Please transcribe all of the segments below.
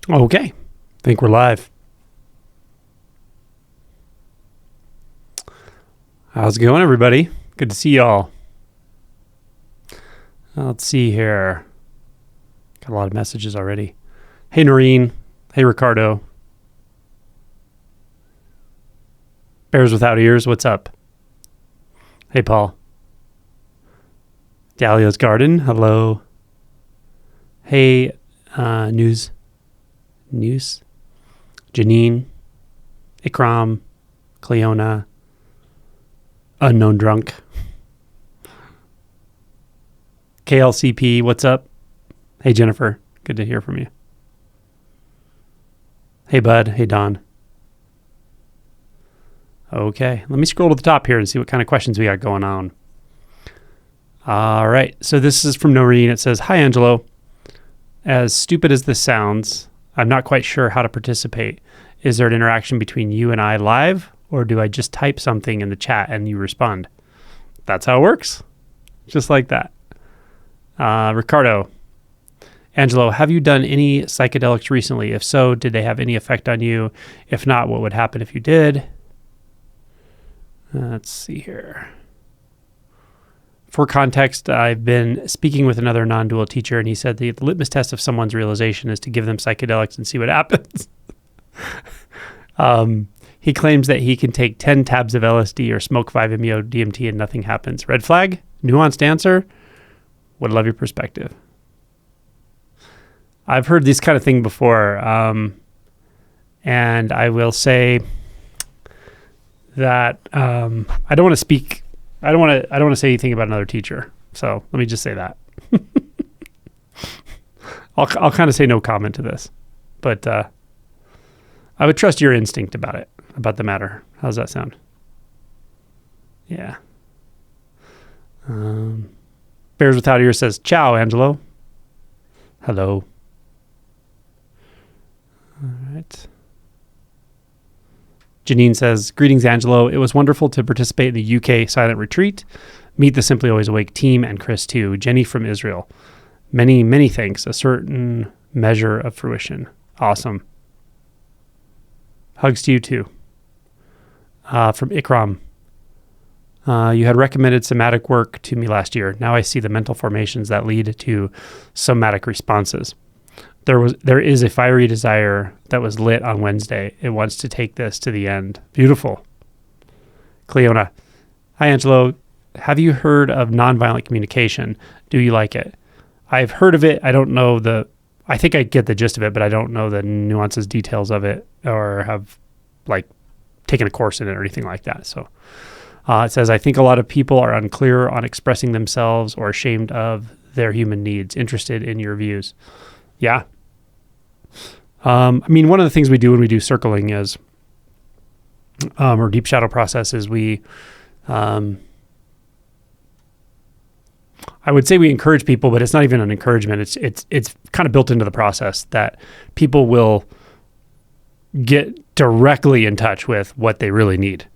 Okay. I think we're live. How's it going, everybody? Good to see y'all. Let's see here. Got a lot of messages already. Hey, Noreen. Hey, Ricardo. Bears Without Ears, what's up? Hey, Paul. Dahlia's Garden, hello. Hey, News. Janine. Ikram. Cleona. Unknown Drunk. KLCP, what's up? Hey, Jennifer. Good to hear from you. Hey, Bud. Hey, Don. Okay, let me scroll to the top here and see what kind of questions we got going on. All right, so this is from Noreen. It says, "Hi, Angelo. As stupid as this sounds, I'm not quite sure how to participate. Is there an interaction between you and I live, or do I just type something in the chat and you respond?" That's how it works. Just like that. Ricardo. Angelo, have you done any psychedelics recently? If so, did they have any effect on you? If not, what would happen if you did? Let's see here. For context, I've been speaking with another non-dual teacher, and he said the litmus test of someone's realization is to give them psychedelics and see what happens. He claims that he can take 10 tabs of LSD or smoke 5-MeO DMT and nothing happens. Red flag? Nuanced answer? Would love your perspective. I've heard this kind of thing before, and I will say that I don't want to speak. I don't want to say anything about another teacher. So let me just say that. I'll kind of say no comment to this, but I would trust your instinct about the matter. How's that sound? Yeah. Bears Without Ears says, "Ciao, Angelo." Hello. All right. Janine says, "Greetings, Angelo. It was wonderful to participate in the UK silent retreat. Meet the Simply Always Awake team and Chris too. Jenny from Israel. Many, many thanks. A certain measure of fruition." Awesome. Hugs to you too. From Ikram. "You had recommended somatic work to me last year. Now I see the mental formations that lead to somatic responses. There is a fiery desire that was lit on Wednesday. It wants to take this to the end." Beautiful. Cleona. "Hi, Angelo. Have you heard of nonviolent communication? Do you like it?" I've heard of it. I don't know I think I get the gist of it, but I don't know the nuances, details of it, or have taken a course in it or anything like that. So it says, "I think a lot of people are unclear on expressing themselves or ashamed of their human needs. Interested in your views." Yeah. One of the things we do when we do circling is, or deep shadow process is I would say we encourage people, but it's not even an encouragement. It's kind of built into the process that people will get directly in touch with what they really need.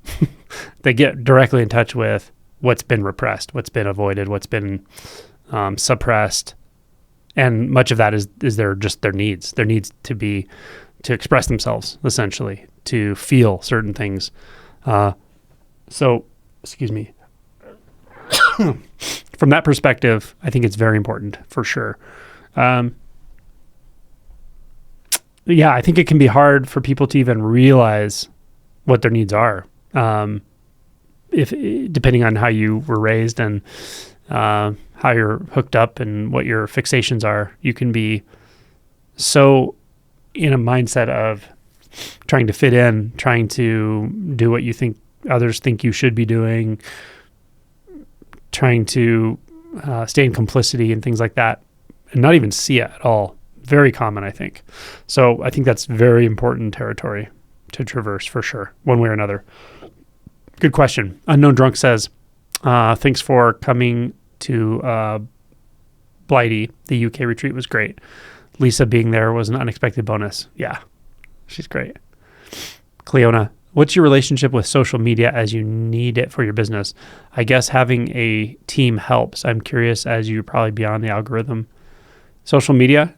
They get directly in touch with what's been repressed, what's been avoided, what's been suppressed. And much of that is their needs. Their needs to express themselves, essentially, to feel certain things. Excuse me. From that perspective, I think it's very important, for sure. I think it can be hard for people to even realize what their needs are, depending on how you were raised and how you're hooked up and what your fixations are. You can be so in a mindset of trying to fit in, trying to do what you think others think you should be doing, trying to stay in complicity and things like that, and not even see it at all. Very common, I think. So I think that's very important territory to traverse, for sure, one way or another. Good question. Unknown Drunk says, "Thanks for coming to Blighty. The UK retreat was great. Lisa being there was an unexpected bonus." Yeah, she's great. Cleona, "What's your relationship with social media as you need it for your business? I guess having a team helps. I'm curious as you're probably beyond the algorithm." Social media.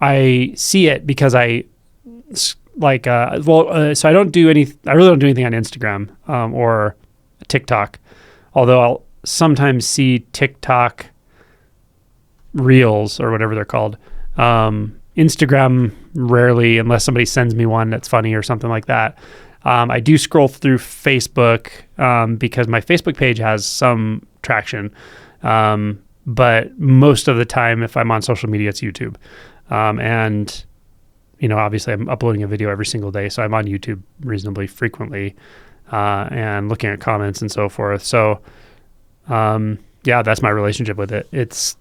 I see it because so I don't do I really don't do anything on Instagram or TikTok, although I'll sometimes see TikTok reels or whatever they're called. Instagram rarely, unless somebody sends me one that's funny or something like that. I do scroll through Facebook because my Facebook page has some traction. But most of the time, if I'm on social media, it's YouTube. And, obviously I'm uploading a video every single day, so I'm on YouTube reasonably frequently and looking at comments and so forth. So, that's my relationship with it. It's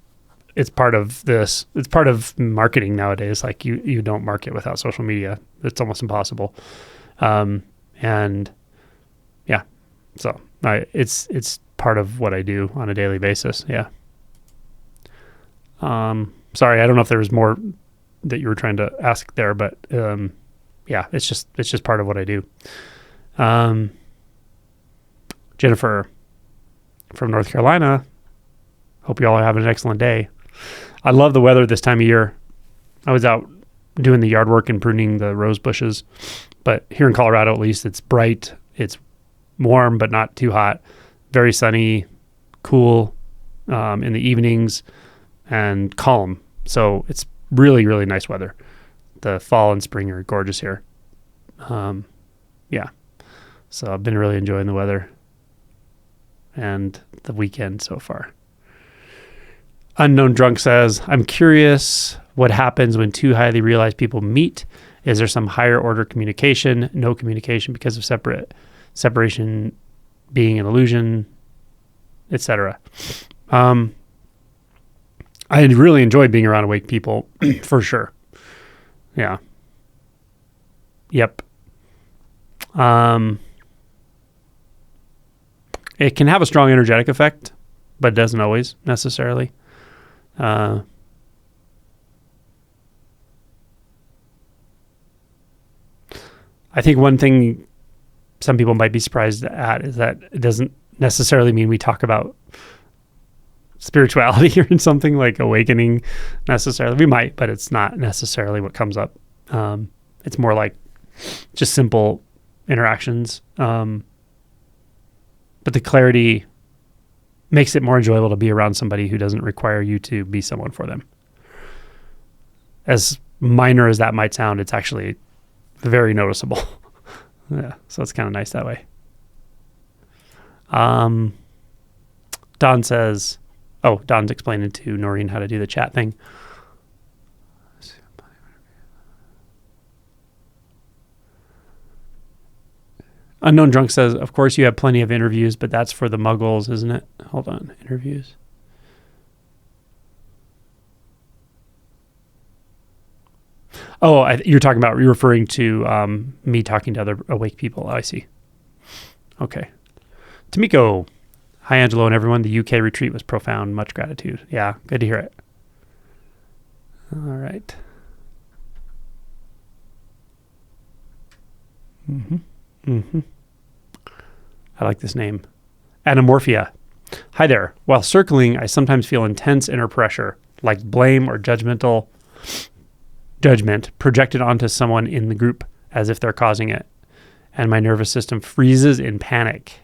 part of this. It's part of marketing nowadays. Like you don't market without social media. It's almost impossible. So it's part of what I do on a daily basis. Yeah. Sorry, I don't know if there was more that you were trying to ask there, but it's just part of what I do. Jennifer from North Carolina. Hope you all are having an excellent day. I love the weather this time of year. I was out doing the yard work and pruning the rose bushes, but here in Colorado, at least, it's bright. It's warm, but not too hot. Very sunny, cool in the evenings, and calm. So it's really, really nice weather. The fall and spring are gorgeous here. So I've been really enjoying the weather and the weekend so far. Unknown Drunk says, I'm curious what happens when two highly realized people meet. Is there some higher order communication, no communication because of separation being an illusion, etc.? I really enjoy being around awake people for sure. Yeah. Yep. It can have a strong energetic effect, but it doesn't always necessarily. I think one thing some people might be surprised at is that it doesn't necessarily mean we talk about spirituality or something like awakening necessarily. We might, but it's not necessarily what comes up. It's more like just simple interactions. But the clarity makes it more enjoyable to be around somebody who doesn't require you to be someone for them. As minor as that might sound, it's actually very noticeable. Yeah, so it's kind of nice that way. Don says, Don's explaining to Noreen how to do the chat thing. Unknown Drunk says, of course you have plenty of interviews, but that's for the muggles, isn't it? Hold on, interviews. Oh, you're referring to me talking to other awake people. Oh, I see. Okay. Tamiko, hi Angelo and everyone. The UK retreat was profound. Much gratitude. Yeah, good to hear it. All right. I like this name. Anamorphia. Hi there. While circling, I sometimes feel intense inner pressure, like blame or judgment projected onto someone in the group as if they're causing it. And my nervous system freezes in panic.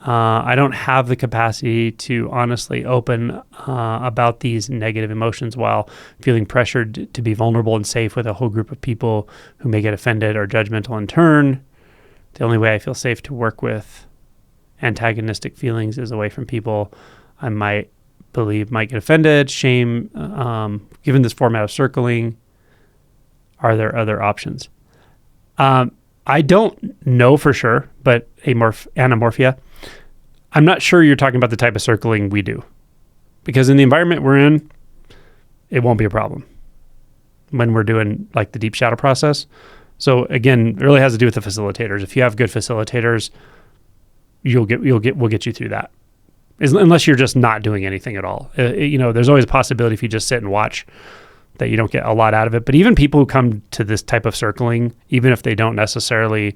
I don't have the capacity to honestly open about these negative emotions while feeling pressured to be vulnerable and safe with a whole group of people who may get offended or judgmental in turn. The only way I feel safe to work with antagonistic feelings is away from people I might believe might get offended. Shame. Given this format of circling, are there other options? I don't know for sure, but anamorphia. I'm not sure you're talking about the type of circling we do, because in the environment we're in, it won't be a problem when we're doing like the deep shadow process. So again, it really has to do with the facilitators. If you have good facilitators, we'll get you through that. Unless you're just not doing anything at all. There's always a possibility if you just sit and watch that you don't get a lot out of it. But even people who come to this type of circling, even if they don't necessarily,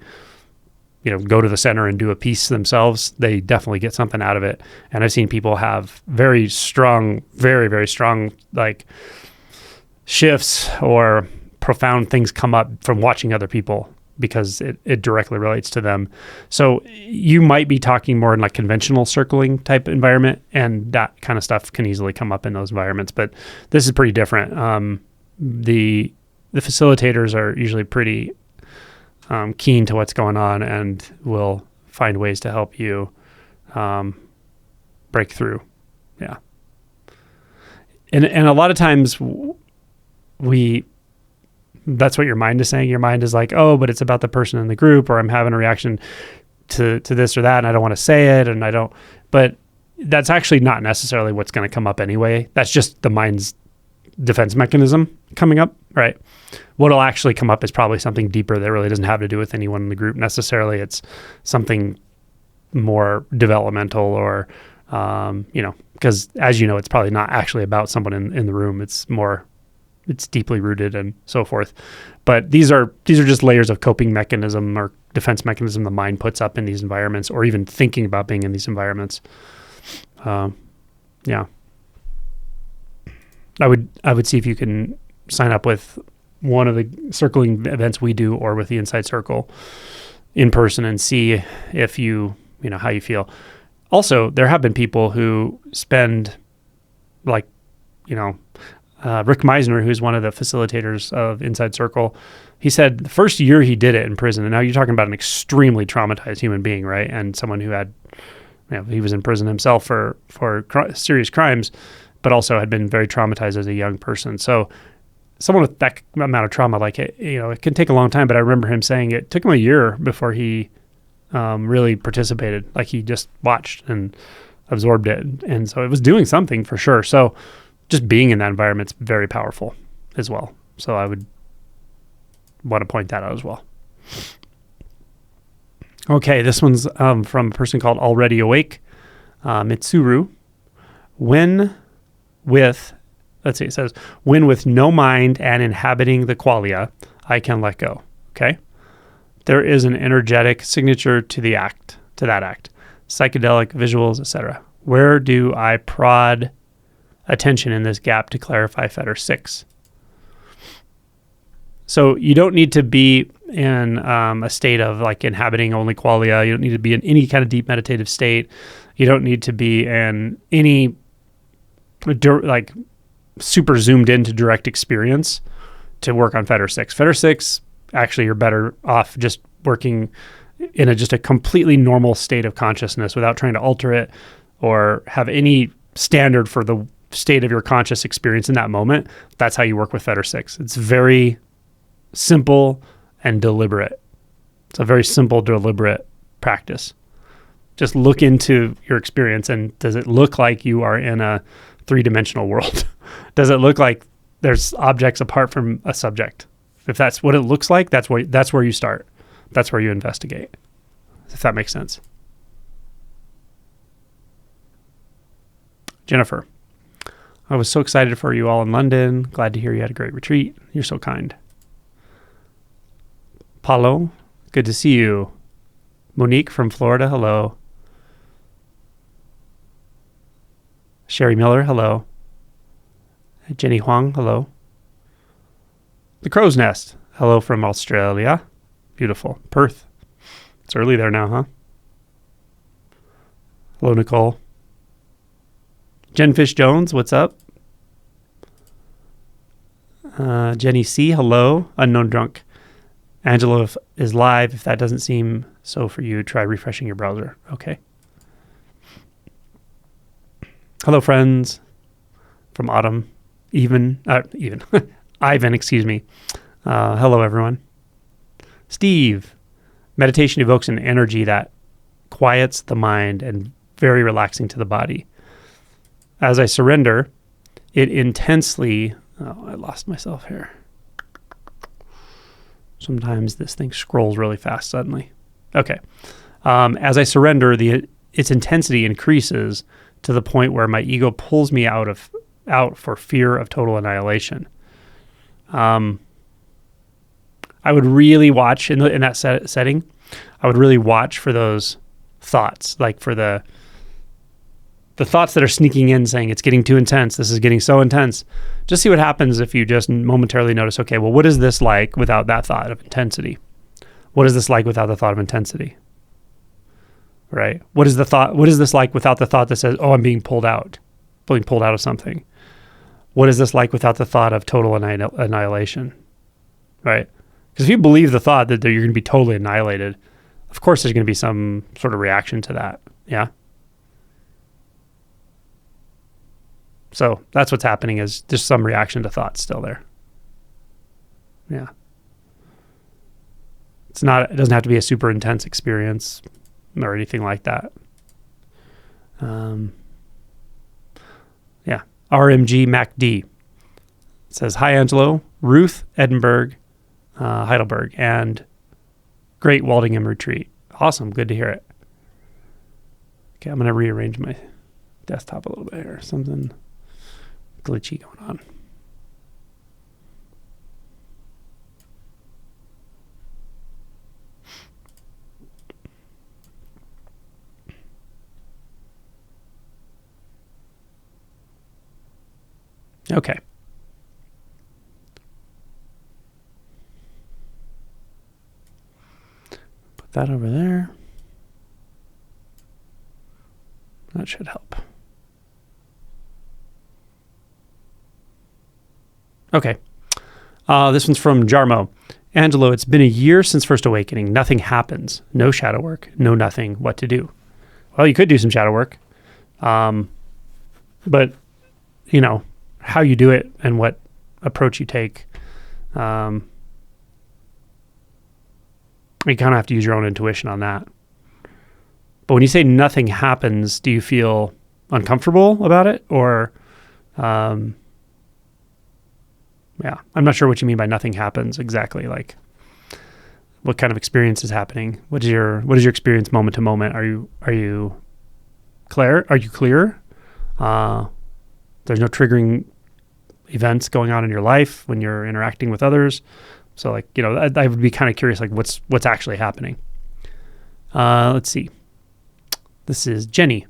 go to the center and do a piece themselves, they definitely get something out of it. And I've seen people have very strong, very, very strong, like shifts or profound things come up from watching other people because it directly relates to them. So you might be talking more in like conventional circling type environment, and that kind of stuff can easily come up in those environments. But this is pretty different. The facilitators are usually pretty keen to what's going on and will find ways to help you break through. Yeah. And a lot of times that's what your mind is saying. Your mind is like, oh, but it's about the person in the group, or I'm having a reaction to this or that, and I don't want to say it, but that's actually not necessarily what's going to come up anyway. That's just the mind's defense mechanism coming up, right? What'll actually come up is probably something deeper that really doesn't have to do with anyone in the group necessarily. It's something more developmental or, because as you know, it's probably not actually about someone in the room. It's deeply rooted and so forth. But these are just layers of coping mechanism or defense mechanism the mind puts up in these environments, or even thinking about being in these environments. Yeah. I would see if you can sign up with one of the circling events we do, or with the Inside Circle in person, and see if how you feel. Also, there have been people who spend Rick Meisner, who's one of the facilitators of Inside Circle, he said the first year he did it in prison, and now you're talking about an extremely traumatized human being, right? And someone who had, he was in prison himself for serious crimes, but also had been very traumatized as a young person. So someone with that amount of trauma, it can take a long time, but I remember him saying it took him a year before he really participated. Like, he just watched and absorbed it. And so it was doing something for sure. So just being in that environment's very powerful as well. So I would want to point that out as well. Okay, this one's from a person called Already Awake. Mitsuru. It says, when with no mind and inhabiting the qualia, I can let go. Okay. There is an energetic signature to that act, psychedelic visuals, etc. Where do I prod attention in this gap to clarify Fetter 6? So you don't need to be in a state of like inhabiting only qualia. You don't need to be in any kind of deep meditative state. You don't need to be in any super zoomed into direct experience to work on Fetter 6. Fetter 6, actually, you're better off just working in just a completely normal state of consciousness without trying to alter it or have any standard for the state of your conscious experience in that moment. That's how you work with Fetter 6. It's very simple and deliberate. It's a very simple, deliberate practice. Just look into your experience, and does it look like you are in a three-dimensional world? Does it look like there's objects apart from a subject? If that's what it looks like, that's where you start. That's where you investigate, if that makes sense. Jennifer, I was so excited for you all in London. Glad to hear you had a great retreat. You're so kind. Paulo, good to see you. Monique from Florida, hello. Sherry Miller, hello. Jenny Huang, hello. The Crow's Nest, hello from Australia. Beautiful. Perth. It's early there now, huh? Hello, Nicole. Jenfish Jones, what's up? Jenny C, hello. Unknown Drunk. Angela is live. If that doesn't seem so for you, try refreshing your browser. Okay. Hello, friends. From Autumn. Ivan, excuse me. Hello, everyone. Steve. Meditation evokes an energy that quiets the mind and very relaxing to the body. As I surrender, it intensely... Oh, I lost myself here. Sometimes this thing scrolls really fast suddenly. Okay. As I surrender, its intensity increases to the point where my ego pulls me out for fear of total annihilation. I would really watch in that setting. I would really watch for those thoughts, like for the the thoughts that are sneaking in saying it's getting too intense, this is getting so intense. Just see what happens if you just momentarily notice, okay, well, what is this like without that thought of intensity? What is this like without the thought of intensity? Right? What is this like without the thought that says, oh, I'm being pulled out of something? What is this like without the thought of total annihilation? Right? Because if you believe the thought that you're going to be totally annihilated, of course there's going to be some sort of reaction to that. Yeah? So that's what's happening, is just some reaction to thoughts still there. Yeah. It doesn't have to be a super intense experience or anything like that. Yeah. RMG MacD says, hi, Angelo, Ruth, Edinburgh, Heidelberg, and great Waldingham retreat. Awesome. Good to hear it. Okay, I'm going to rearrange my desktop a little bit here. Something glitchy going on. Okay. Put that over there. That should help. Okay. This one's from Jarmo. Angelo, it's been a year since First Awakening. Nothing happens. No shadow work. No nothing. What to do? Well, you could do some shadow work. But, how you do it and what approach you take, you kind of have to use your own intuition on that. But when you say nothing happens, do you feel uncomfortable about it? Or, I'm not sure what you mean by nothing happens exactly. Like, what kind of experience is happening? What is your experience moment to moment? Are you clear? Are you clear? There's no triggering events going on in your life when you're interacting with others. So I would be kind of curious, like what's actually happening. Let's see. This is Jenny.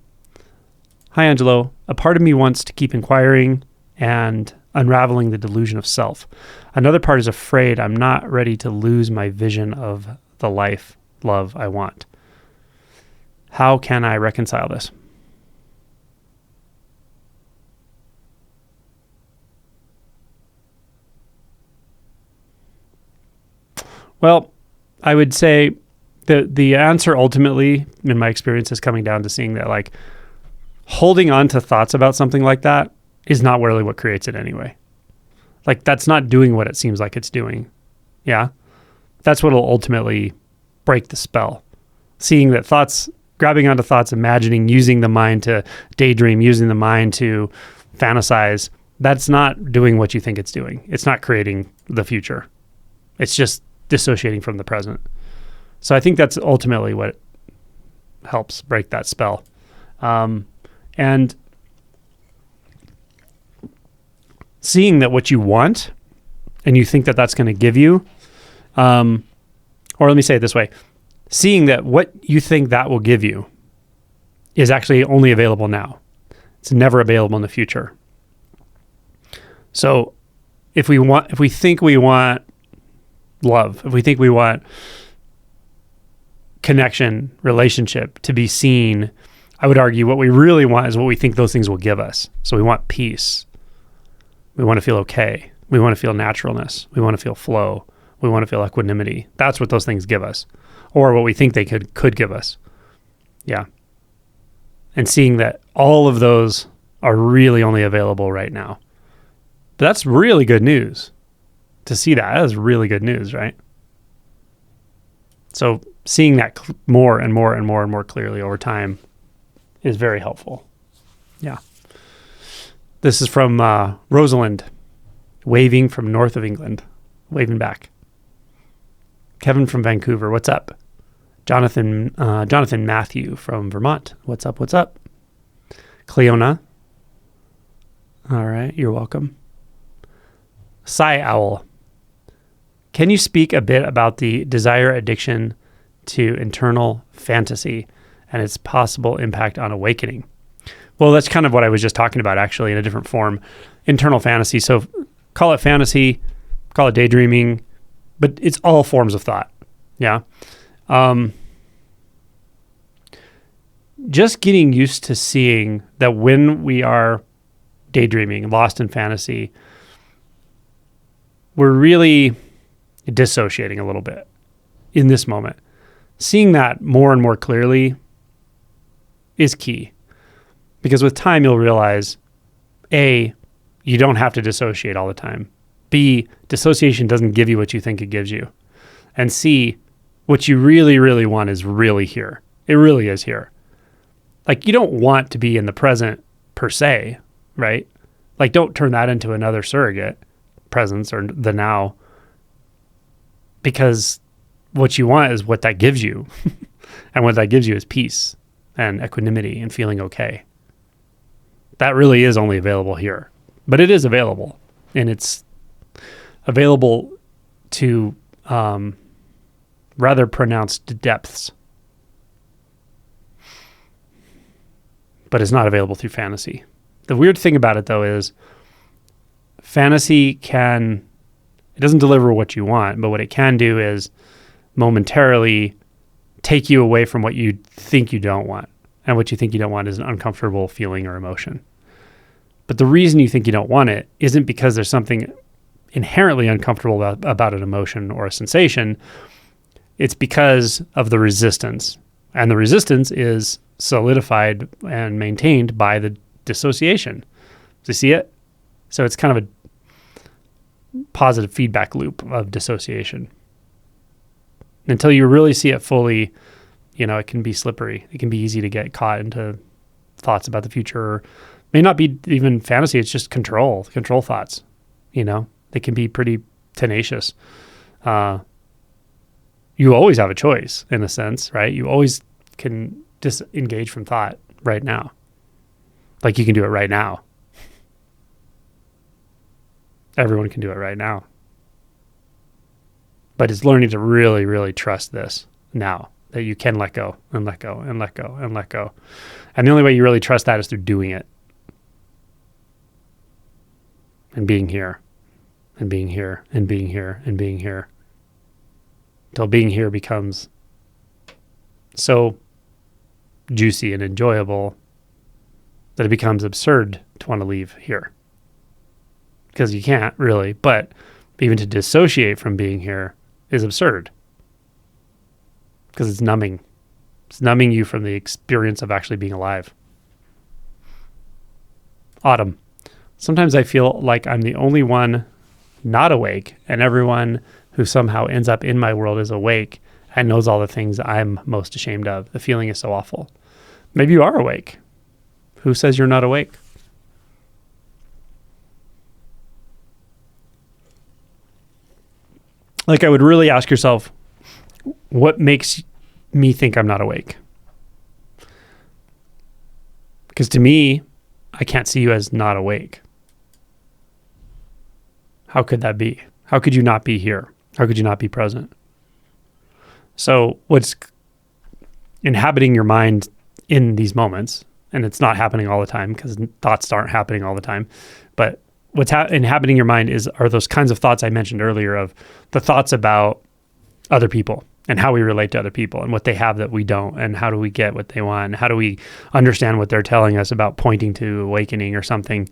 Hi, Angelo. A part of me wants to keep inquiring and unraveling the delusion of self. Another part is afraid I'm not ready to lose my vision of the love I want. How can I reconcile this? Well, I would say the answer ultimately, in my experience, is coming down to seeing that like holding on to thoughts about something like that is not really what creates it anyway. Like that's not doing what it seems like it's doing. Yeah. That's what will ultimately break the spell. Seeing that thoughts, grabbing onto thoughts, imagining, using the mind to daydream, using the mind to fantasize, that's not doing what you think it's doing. It's not creating the future. It's just dissociating from the present. So I think that's ultimately what helps break that spell. And seeing that what you want and you think that that's going to give you, or let me say it this way, seeing that what you think that will give you is actually only available now. It's never available in the future. So if we think we want love, if we think we want connection, relationship to be seen, I would argue what we really want is what we think those things will give us. So we want peace. We want to feel okay. We want to feel naturalness. We want to feel flow. We want to feel equanimity. That's what those things give us, or what we think they could give us. Yeah. And seeing that all of those are really only available right now. But that's really good news. To see that is really good news, right? So seeing that more and more and more and more clearly over time is very helpful. Yeah. This is from Rosalind, waving from north of England, waving back. Kevin from Vancouver, what's up? Jonathan Matthew from Vermont, what's up? What's up? Cleona, all right, you're welcome. Psy Owl, can you speak a bit about the desire addiction to internal fantasy and its possible impact on awakening? Well, that's kind of what I was just talking about, actually, in a different form. Internal fantasy. So call it fantasy, call it daydreaming, but it's all forms of thought. Yeah. Just getting used to seeing that when we are daydreaming, lost in fantasy, we're really dissociating a little bit in this moment. Seeing that more and more clearly is key. Because with time, you'll realize, A, you don't have to dissociate all the time. B, dissociation doesn't give you what you think it gives you. And C, what you really, really want is really here. It really is here. Like, you don't want to be in the present per se, right? Like, don't turn that into another surrogate presence or the now, because what you want is what that gives you. And what that gives you is peace and equanimity and feeling okay. That really is only available here, but it is available, and it's available to rather pronounced depths, but it's not available through fantasy. The weird thing about it, though, is fantasy it doesn't deliver what you want, but what it can do is momentarily take you away from what you think you don't want. And what you think you don't want is an uncomfortable feeling or emotion. But the reason you think you don't want it isn't because there's something inherently uncomfortable about an emotion or a sensation. It's because of the resistance. And the resistance is solidified and maintained by the dissociation. Do you see it? So it's kind of a positive feedback loop of dissociation. Until you really see it fully, it can be slippery. It can be easy to get caught into thoughts about the future. Or may not be even fantasy. It's just control thoughts. They can be pretty tenacious. You always have a choice in a sense, right? You always can disengage from thought right now. Like you can do it right now. Everyone can do it right now. But it's learning to really, really trust this now, that you can let go and let go and let go and let go. And the only way you really trust that is through doing it. And being here and being here and being here and being here. Until being here becomes so juicy and enjoyable that it becomes absurd to want to leave here. Because you can't really, but even to dissociate from being here is absurd. Because it's numbing. It's numbing you from the experience of actually being alive. Autumn. Sometimes I feel like I'm the only one not awake, and everyone who somehow ends up in my world is awake and knows all the things I'm most ashamed of. The feeling is so awful. Maybe you are awake. Who says you're not awake? Like, I would really ask yourself, what makes me think I'm not awake? Because to me, I can't see you as not awake. How could that be? How could you not be here? How could you not be present? So what's inhabiting your mind in these moments, and it's not happening all the time because thoughts aren't happening all the time, but what's inhabiting your mind are those kinds of thoughts I mentioned earlier, of the thoughts about other people and how we relate to other people and what they have that we don't, and how do we get what they want, and how do we understand what they're telling us about pointing to awakening or something.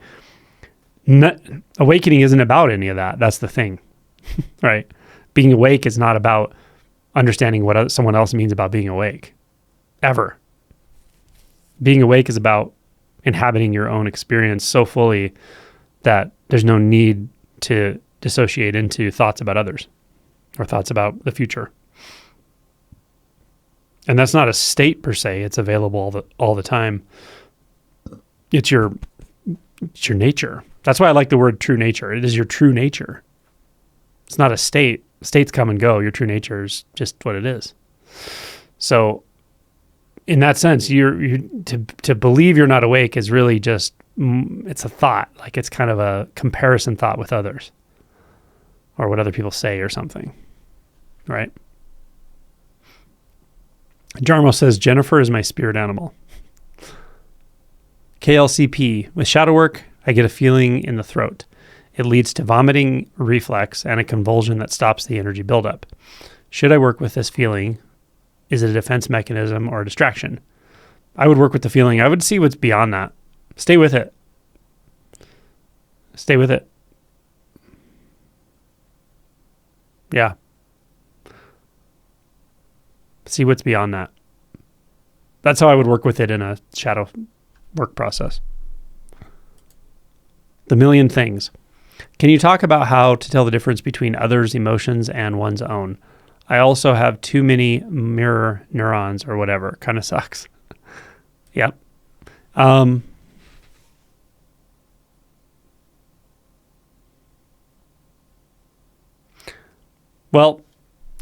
Awakening isn't about any of that. That's the thing, right? Being awake is not about understanding what someone else means about being awake, ever. Being awake is about inhabiting your own experience so fully that there's no need to dissociate into thoughts about others or thoughts about the future. And that's not a state per se. It's available all the time. It's your nature. That's why I like the word true nature. It is your true nature. It's not a state. States come and go. Your true nature is just what it is. So in that sense, to believe you're not awake is really just, it's a thought. Like, it's kind of a comparison thought with others or what other people say or something, right? Jarmo says, Jennifer is my spirit animal. KLCP. With shadow work, I get a feeling in the throat. It leads to vomiting reflex and a convulsion that stops the energy buildup. Should I work with this feeling? Is it a defense mechanism or a distraction? I would work with the feeling. I would see what's beyond that. Stay with it. Stay with it. Yeah. See what's beyond that. That's how I would work with it in a shadow work process. The million things. Can you talk about how to tell the difference between others' emotions and one's own? I also have too many mirror neurons or whatever. Kind of sucks. Yep. Well,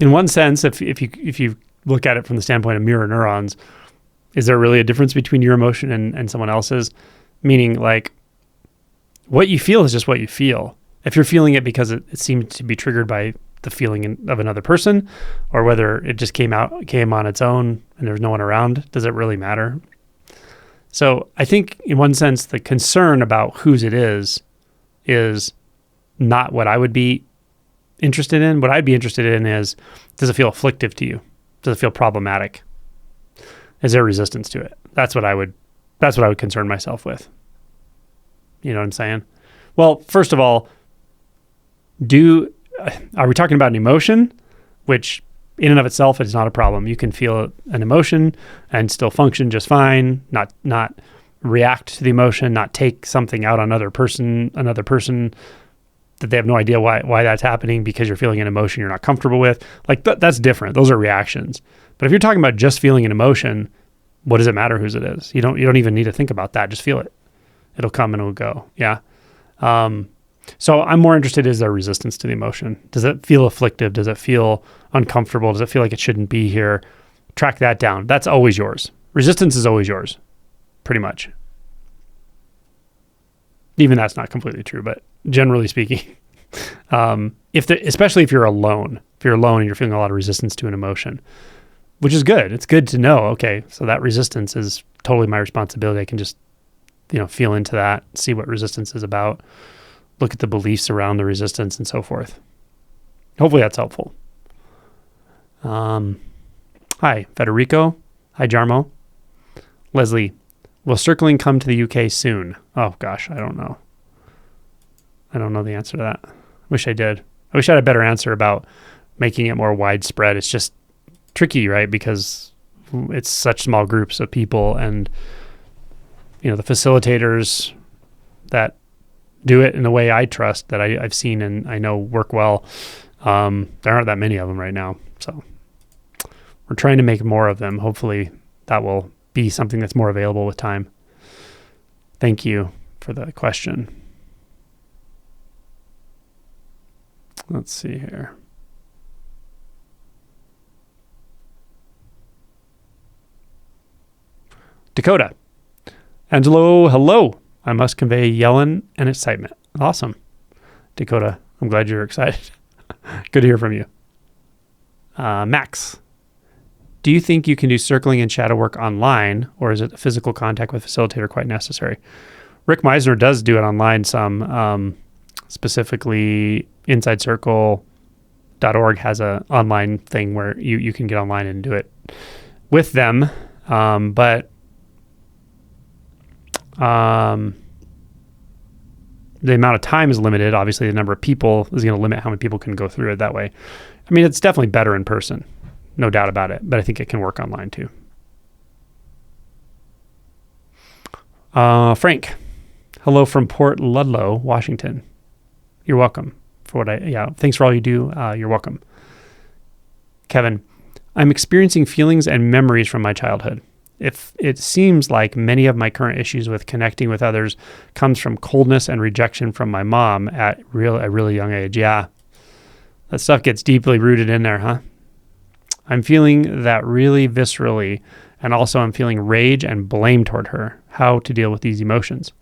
in one sense, if you look at it from the standpoint of mirror neurons, is there really a difference between your emotion and someone else's? Meaning, like, what you feel is just what you feel. If you're feeling it because it seemed to be triggered by the feeling of another person, or whether it just came on its own and there's no one around, does it really matter? So I think in one sense, the concern about whose it is not what I would be interested in. What I'd be interested in is, does it feel afflictive to you? Does it feel problematic? Is there resistance to it? That's what I would concern myself with. You know what I'm saying? Well, first of all, are we talking about an emotion, which in and of itself is not a problem? You can feel an emotion and still function just fine, not react to the emotion, not take something out on another person that they have no idea why that's happening because you're feeling an emotion you're not comfortable with. Like that's different. Those are reactions. But if you're talking about just feeling an emotion, what does it matter whose it is? You don't even need to think about that. Just feel it. It'll come and it'll go. Yeah. So I'm more interested, is there resistance to the emotion? Does it feel afflictive? Does it feel uncomfortable? Does it feel like it shouldn't be here? Track that down. That's always yours. Resistance is always yours, pretty much. Even that's not completely true, but generally speaking, especially if you're alone, and you're feeling a lot of resistance to an emotion, which is good. It's good to know, okay, so that resistance is totally my responsibility. I can just, feel into that, see what resistance is about, look at the beliefs around the resistance and so forth. Hopefully that's helpful. Hi, Federico. Hi, Jarmo. Leslie, will circling come to the UK soon? Oh gosh, I don't know. I don't know the answer to that. Wish I did. I wish I had a better answer about making it more widespread. It's just tricky, right? Because it's such small groups of people, and the facilitators that do it in the way I trust, that I've seen and I know work well. There aren't that many of them right now. So we're trying to make more of them. Hopefully that will be something that's more available with time. Thank you for the question. Let's see here. Dakota. Angelo, hello. I must convey yelling and excitement. Awesome. Dakota, I'm glad you're excited. Good to hear from you. Max, do you think you can do circling and shadow work online, or is it a physical contact with facilitator quite necessary? Rick Meisner does do it online some, specifically InsideCircle.org has an online thing where you can get online and do it with them. But the amount of time is limited. Obviously, the number of people is going to limit how many people can go through it that way. I mean, it's definitely better in person, no doubt about it, but I think it can work online too. Frank, hello from Port Ludlow, Washington. You're welcome thanks for all you do. You're welcome. Kevin, I'm experiencing feelings and memories from my childhood. If it seems like many of my current issues with connecting with others comes from coldness and rejection from my mom at a really young age. Yeah, that stuff gets deeply rooted in there, huh? I'm feeling that really viscerally, and also I'm feeling rage and blame toward her. How to deal with these emotions?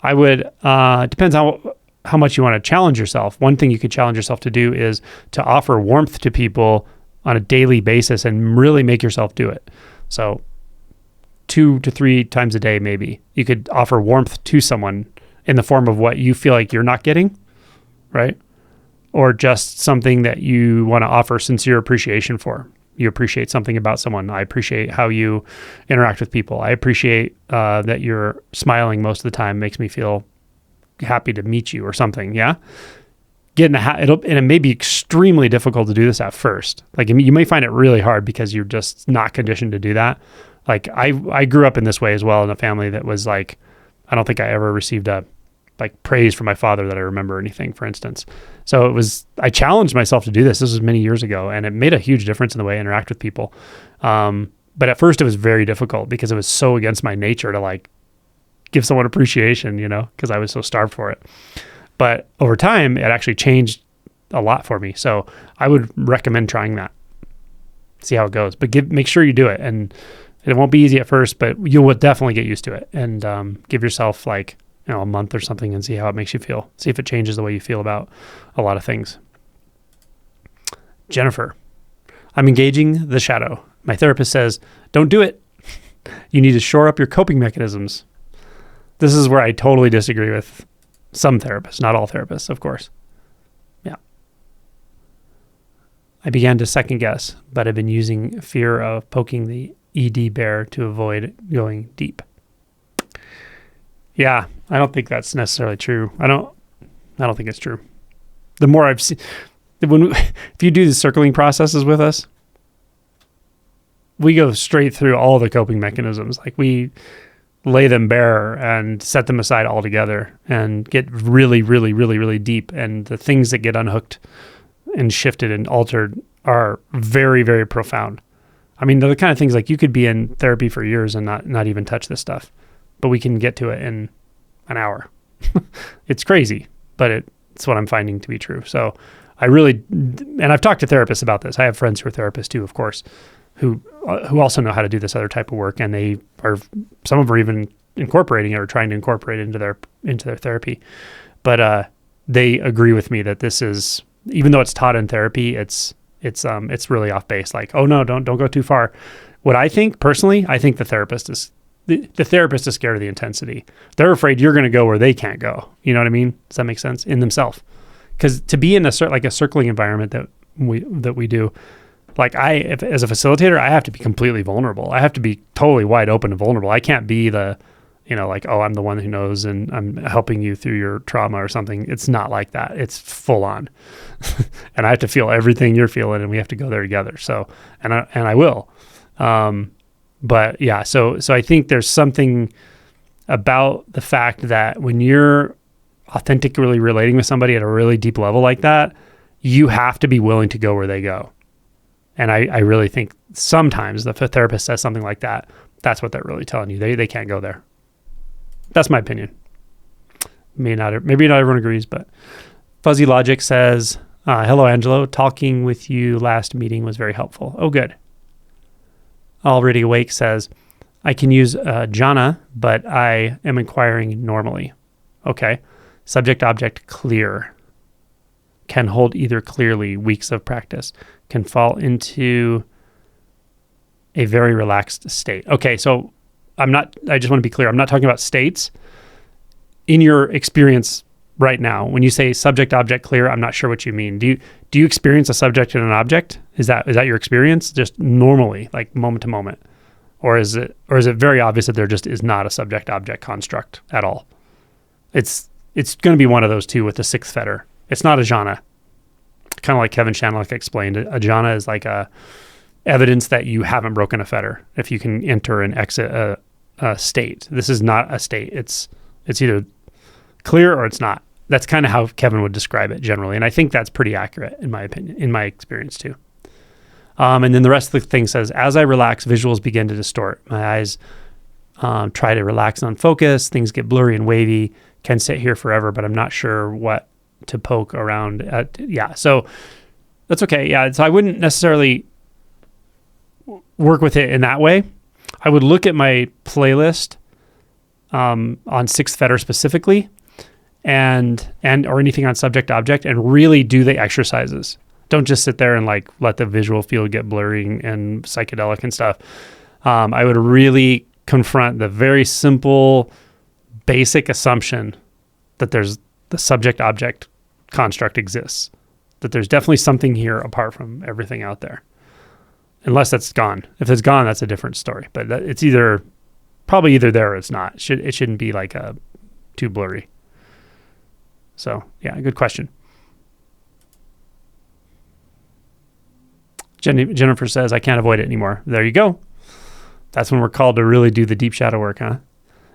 I would, depends on how much you want to challenge yourself. One thing you could challenge yourself to do is to offer warmth to people on a daily basis and really make yourself do it. So 2 to 3 times a day, maybe. You could offer warmth to someone in the form of what you feel like you're not getting, right? Or just something that you want to offer sincere appreciation for. You appreciate something about someone. I appreciate how you interact with people. I appreciate that you're smiling most of the time. Makes me feel happy to meet you or something. Yeah. Get in the and it may be extremely difficult to do this at first. Like you may find it really hard because you're just not conditioned to do that. Like I grew up in this way as well in a family that was like, I don't think I ever received praise from my father that I remember or anything, for instance. So I challenged myself to do this. This was many years ago, and it made a huge difference in the way I interact with people. But at first it was very difficult because it was so against my nature to like give someone appreciation, because I was so starved for it. But over time, it actually changed a lot for me. So I would recommend trying that. See how it goes. But make sure you do it. And it won't be easy at first, but you will definitely get used to it. And give yourself a month or something and see how it makes you feel. See if it changes the way you feel about a lot of things. Jennifer, I'm engaging the shadow. My therapist says, don't do it. You need to shore up your coping mechanisms. This is where I totally disagree with some therapists, not all therapists, of course. Yeah. I began to second guess, but I've been using fear of poking the ED bear to avoid going deep. Yeah, I don't think that's necessarily true. I don't think it's true. The more I've seen, if you do the circling processes with us, we go straight through all the coping mechanisms. Like we lay them bare and set them aside altogether and get really, really, really, really deep. And the things that get unhooked and shifted and altered are very, very profound. I mean, they're the kind of things like you could be in therapy for years and not even touch this stuff, but we can get to it in an hour. It's crazy, but it's what I'm finding to be true. So and I've talked to therapists about this. I have friends who are therapists too, of course, who also know how to do this other type of work, and some of them are even incorporating it or trying to incorporate it into their therapy. But they agree with me that this is, even though it's taught in therapy, it's really off base. Like, oh no, don't go too far. What I think personally, I think the therapist is scared of the intensity. They're afraid you're going to go where they can't go. You know what I mean? Does that make sense? In themselves, because to be in a circling environment that we do. Like as a facilitator, I have to be completely vulnerable. I have to be totally wide open and vulnerable. I can't be the, I'm the one who knows and I'm helping you through your trauma or something. It's not like that. It's full on. And I have to feel everything you're feeling, and we have to go there together. So, and I will. But yeah, so I think there's something about the fact that when you're authentically relating with somebody at a really deep level like that, you have to be willing to go where they go. And I really think sometimes if a therapist says something like that, that's what they're really telling you. They can't go there. That's my opinion. Maybe not everyone agrees, but Fuzzy Logic says, hello, Angelo. Talking with you last meeting was very helpful. Oh, good. Already Awake says, I can use jhana, but I am inquiring normally. Okay. Subject object clear. Can hold either clearly, weeks of practice. Can fall into a very relaxed state. Okay, so I just want to be clear, I'm not talking about states. In your experience right now, when you say subject object clear, I'm not sure what you mean. Do you experience a subject and an object? Is that your experience just normally, like moment to moment? Or is it very obvious that there just is not a subject object construct at all? It's going to be one of those two with the sixth fetter. It's not a jhana. Kind of like Kevin Shanlick explained, a jhana is like a evidence that you haven't broken a fetter if you can enter and exit a state. This is not a state. It's either clear or it's not. That's kind of how Kevin would describe it generally, and I think that's pretty accurate in my opinion, in my experience too. And then the rest of the thing says, as I relax, visuals begin to distort. My eyes try to relax and unfocus. Things get blurry and wavy. Can sit here forever, but I'm not sure what to poke around at. Yeah, so that's okay. Yeah, so I wouldn't necessarily work with it in that way. I would look at my playlist on sixth fetter specifically, and or anything on subject object, and really do the exercises. Don't just sit there and like let the visual field get blurry and psychedelic and stuff. I would really confront the very simple, basic assumption that there's the subject-object construct exists, that there's definitely something here apart from everything out there. Unless that's gone. If it's gone, that's a different story. But it's probably either there or it's not. It shouldn't be like too blurry. So yeah, good question. Jennifer says, I can't avoid it anymore. There you go. That's when we're called to really do the deep shadow work, huh?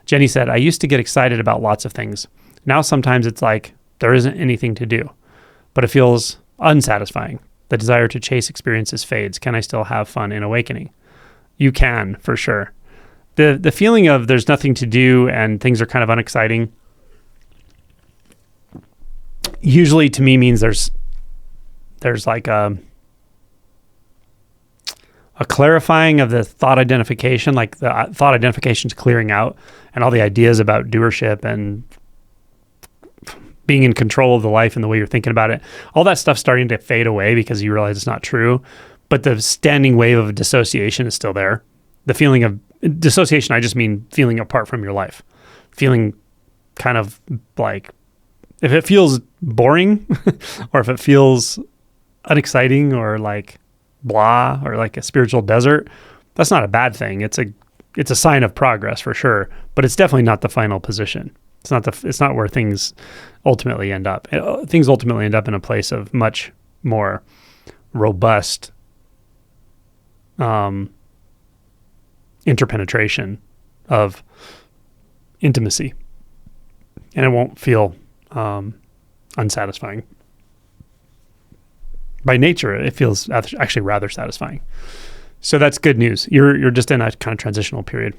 Jenny said, I used to get excited about lots of things. Now sometimes it's like there isn't anything to do, but it feels unsatisfying. The desire to chase experiences fades. Can I still have fun in awakening? You can, for sure. The feeling of there's nothing to do and things are kind of unexciting usually to me means there's like a clarifying of the thought identification, like the thought identification's clearing out and all the ideas about doership and being in control of the life and the way you're thinking about it, all that stuff's starting to fade away because you realize it's not true. But the standing wave of dissociation is still there. The feeling of dissociation, I just mean feeling apart from your life, feeling kind of like, if it feels boring or if it feels unexciting or like blah or like a spiritual desert, that's not a bad thing. It's a sign of progress for sure, but it's definitely not the final position. It's not where things ultimately end up. Things ultimately end up in a place of much more robust interpenetration of intimacy, and it won't feel unsatisfying. By nature, it feels actually rather satisfying. So that's good news. You're just in a kind of transitional period,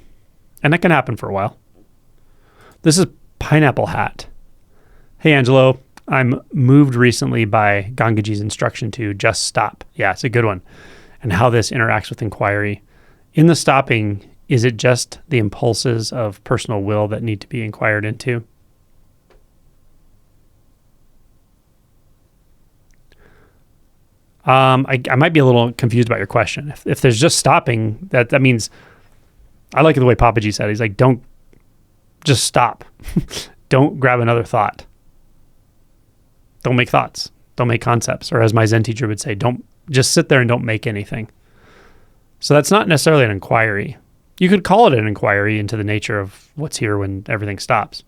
and that can happen for a while. This is Pineapple Hat. Hey, Angelo, I'm moved recently by Gangaji's instruction to just stop. Yeah, it's a good one. And how this interacts with inquiry. In the stopping, is it just the impulses of personal will that need to be inquired into? I might be a little confused about your question. If there's just stopping, that means, I like it the way Papaji said. He's like, don't just stop. Don't grab another thought. Don't make thoughts. Don't make concepts. Or as my Zen teacher would say, don't just sit there and don't make anything. So that's not necessarily an inquiry. You could call it an inquiry into the nature of what's here when everything stops.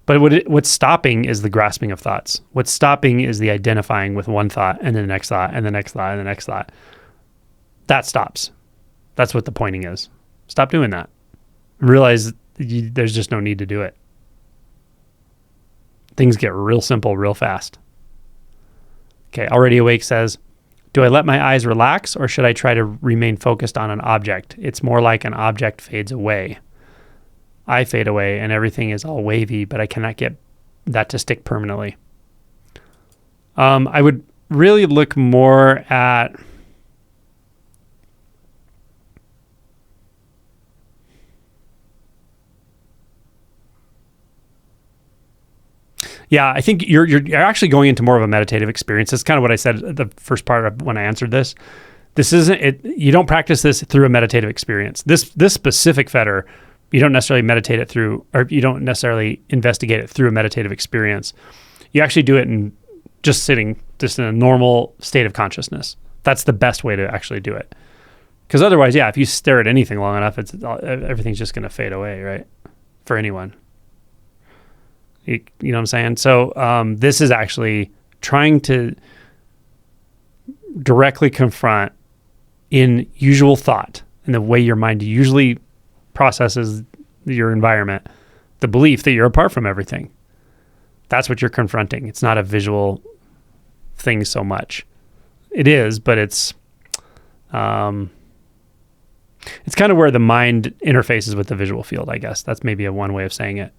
But what's stopping is the grasping of thoughts. What's stopping is the identifying with one thought and then the next thought and the next thought and the next thought. That stops. That's what the pointing is. Stop doing that. Realize there's just no need to do it. Things get real simple real fast. Okay, Already Awake says, do I let my eyes relax or should I try to remain focused on an object? It's more like an object fades away. I fade away and everything is all wavy, but I cannot get that to stick permanently. I would really look more at yeah, I think you're actually going into more of a meditative experience. That's kind of what I said at the first part of when I answered this. This isn't it. You don't practice this through a meditative experience. This specific fetter, you don't necessarily meditate it through, or you don't necessarily investigate it through a meditative experience. You actually do it in just sitting, just in a normal state of consciousness. That's the best way to actually do it. Because otherwise, yeah, if you stare at anything long enough, everything's just going to fade away, right? For anyone. You know what I'm saying? So this is actually trying to directly confront in usual thought, in the way your mind usually processes your environment, the belief that you're apart from everything. That's what you're confronting. It's not a visual thing so much. It is, but it's kind of where the mind interfaces with the visual field, I guess. That's maybe one way of saying it.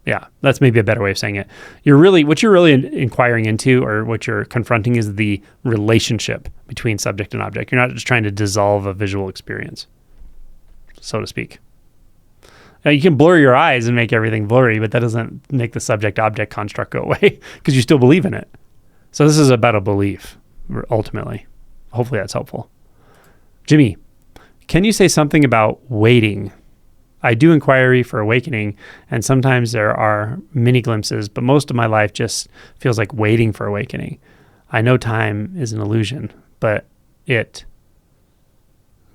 Yeah, that's maybe a better way of saying it. What you're really inquiring into, or what you're confronting, is the relationship between subject and object. You're not just trying to dissolve a visual experience, so to speak. Now, you can blur your eyes and make everything blurry, but that doesn't make the subject-object construct go away because you still believe in it. So this is about a belief, ultimately. Hopefully that's helpful. Jimmy, can you say something about waiting? I do inquiry for awakening, and sometimes there are mini glimpses, but most of my life just feels like waiting for awakening. I know time is an illusion, but let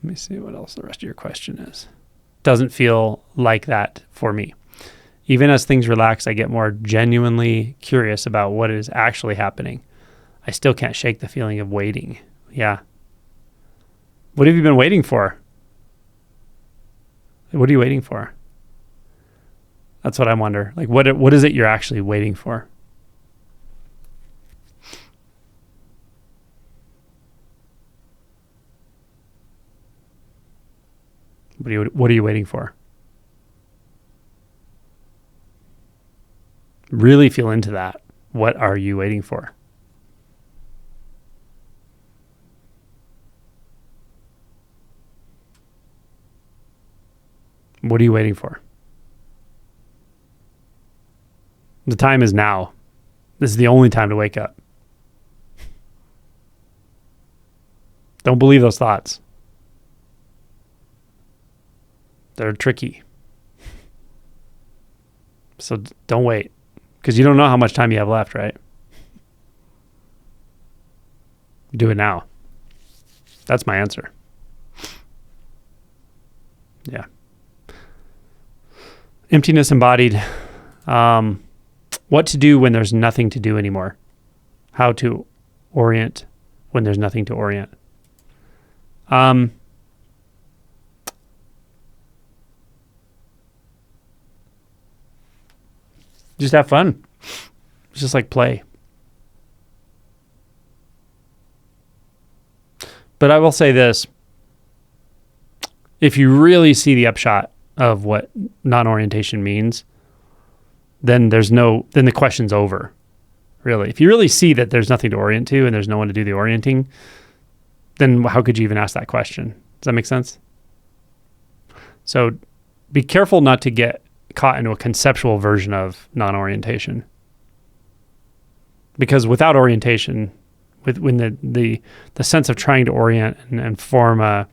me see what else the rest of your question is. Doesn't feel like that for me. Even as things relax, I get more genuinely curious about what is actually happening. I still can't shake the feeling of waiting. Yeah. What have you been waiting for? What are you waiting for? That's what I wonder. Like, what is it you're actually waiting for? What are you waiting for? Really feel into that. What are you waiting for? What are you waiting for? The time is now. This is the only time to wake up. Don't believe those thoughts. They're tricky. So don't wait, because you don't know how much time you have left, right? Do it now. That's my answer. Yeah. Emptiness embodied. What to do when there's nothing to do anymore. How to orient when there's nothing to orient. Just have fun. It's just like play. But I will say this. If you really see the upshot of what non-orientation means, then the question's over. Really. If you really see that there's nothing to orient to and there's no one to do the orienting, then how could you even ask that question? Does that make sense? So be careful not to get caught into a conceptual version of non-orientation. Because without orientation, when the sense of trying to orient and form a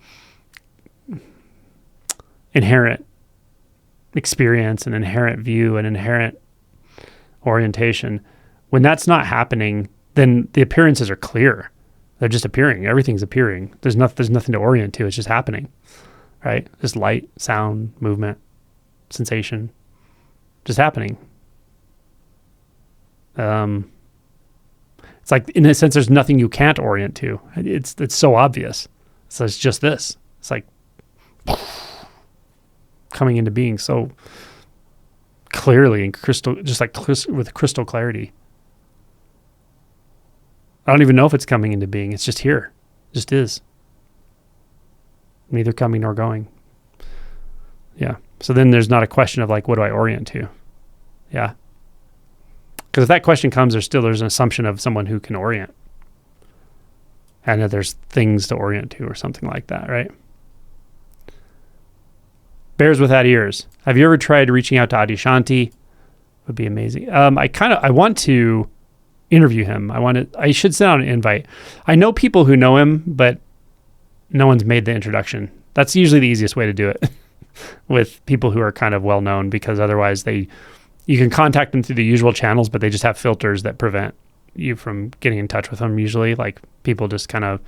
inherent experience, an inherent view, an inherent orientation, when that's not happening, then the appearances are clear. They're just appearing. Everything's appearing. There's nothing to orient to. It's just happening, right? Just light, sound, movement, sensation, just happening. It's like, in a sense, there's nothing you can't orient to. It's so obvious. So it's just this. It's like coming into being so clearly and with crystal clarity. I don't even know if it's coming into being. It's just here. It just is. Neither coming nor going. Yeah. So then there's not a question of like, what do I orient to? Yeah. Because if that question comes, there's an assumption of someone who can orient. And that there's things to orient to or something like that, right? Bears without ears. Have you ever tried reaching out to Adyashanti? Would be amazing. I want to interview him. I should send out an invite. I know people who know him, but no one's made the introduction. That's usually the easiest way to do it with people who are kind of well known, because otherwise you can contact them through the usual channels, but they just have filters that prevent you from getting in touch with them usually. Like people just kind of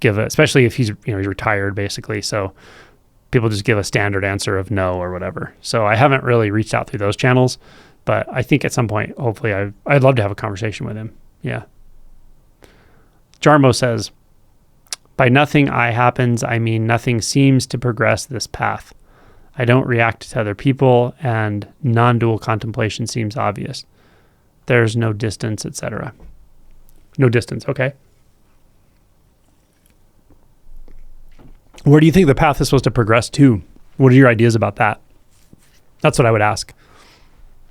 especially if he's retired basically. So people just give a standard answer of no or whatever. So I haven't really reached out through those channels, but I think at some point, hopefully I'd love to have a conversation with him. Yeah. Jarmo says, by nothing I happens, I mean nothing seems to progress this path. I don't react to other people, and non-dual contemplation seems obvious. There's no distance, etc. No distance, okay. Where do you think the path is supposed to progress to? What are your ideas about that? That's what I would ask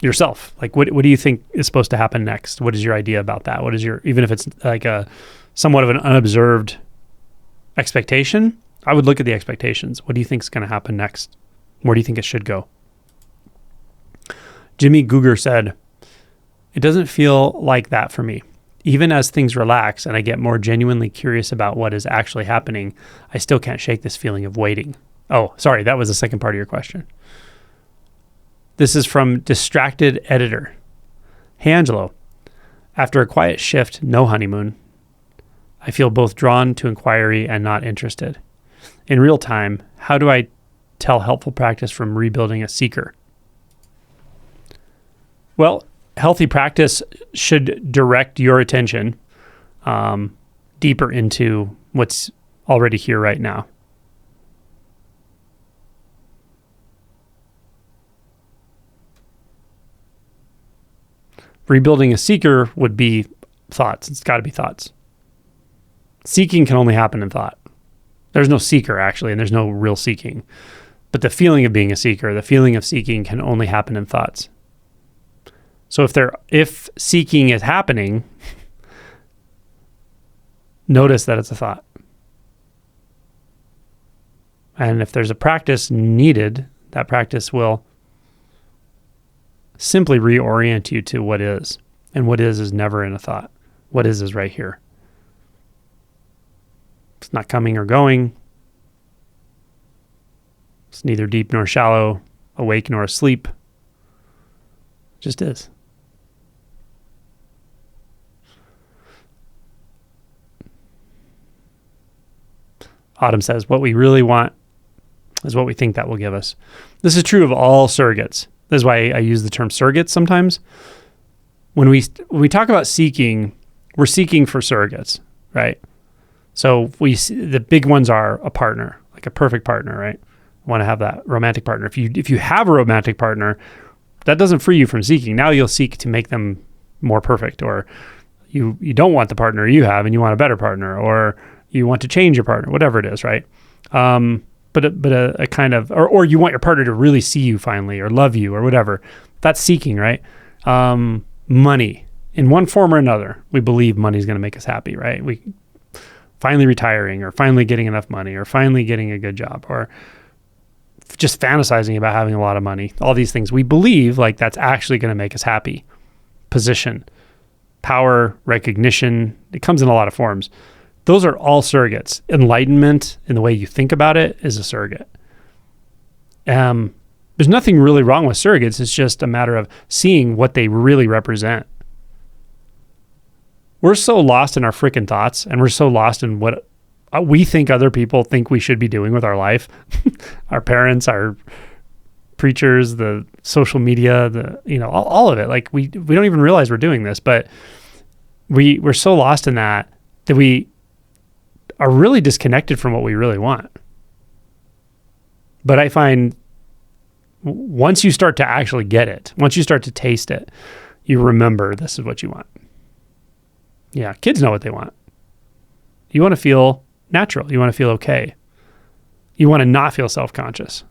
yourself. Like, what do you think is supposed to happen next? What is your idea about that? What is even if it's like a somewhat of an unobserved expectation, I would look at the expectations. What do you think is going to happen next? Where do you think it should go? Jimmy Googer said, it doesn't feel like that for me. Even as things relax and I get more genuinely curious about what is actually happening, I still can't shake this feeling of waiting. Oh, sorry, that was the second part of your question. This is from Distracted Editor. Hey, Angelo. After a quiet shift, no honeymoon, I feel both drawn to inquiry and not interested. In real time, how do I tell helpful practice from rebuilding a seeker? Well, healthy practice should direct your attention deeper into what's already here right now. Rebuilding a seeker would be thoughts. It's got to be thoughts. Seeking can only happen in thought. There's no seeker, actually, and there's no real seeking. But the feeling of being a seeker, the feeling of seeking can only happen in thoughts. So if seeking is happening, notice that it's a thought. And if there's a practice needed, that practice will simply reorient you to what is. And what is never in a thought. What is right here. It's not coming or going. It's neither deep nor shallow, awake nor asleep. It just is. Autumn says, what we really want is what we think that will give us. This is true of all surrogates. This is why I use the term surrogates sometimes. When we talk about seeking, we're seeking for surrogates, right? So the big ones are a partner, like a perfect partner, right? Want to have that romantic partner. If you have a romantic partner, that doesn't free you from seeking. Now you'll seek to make them more perfect, or you don't want the partner you have and you want a better partner, or you want to change your partner, whatever it is, right? But a kind of, or you want your partner to really see you finally, or love you, or whatever. That's seeking, right? Money, in one form or another, we believe money is going to make us happy, right? We finally retiring, or finally getting enough money, or finally getting a good job, or just fantasizing about having a lot of money. All these things we believe like that's actually going to make us happy. Position, power, recognition, it comes in a lot of forms. Those are all surrogates. Enlightenment, in the way you think about it, is a surrogate. There's nothing really wrong with surrogates. It's just a matter of seeing what they really represent. We're so lost in our freaking thoughts, and we're so lost in what we think other people think we should be doing with our life. Our parents, our preachers, the social media, all of it. Like we don't even realize we're doing this, but we're so lost in that we are really disconnected from what we really want. But I find once you start to actually get it, once you start to taste it, you remember this is what you want. Yeah, kids know what they want. You want to feel natural. You want to feel okay. You want to not feel self-conscious,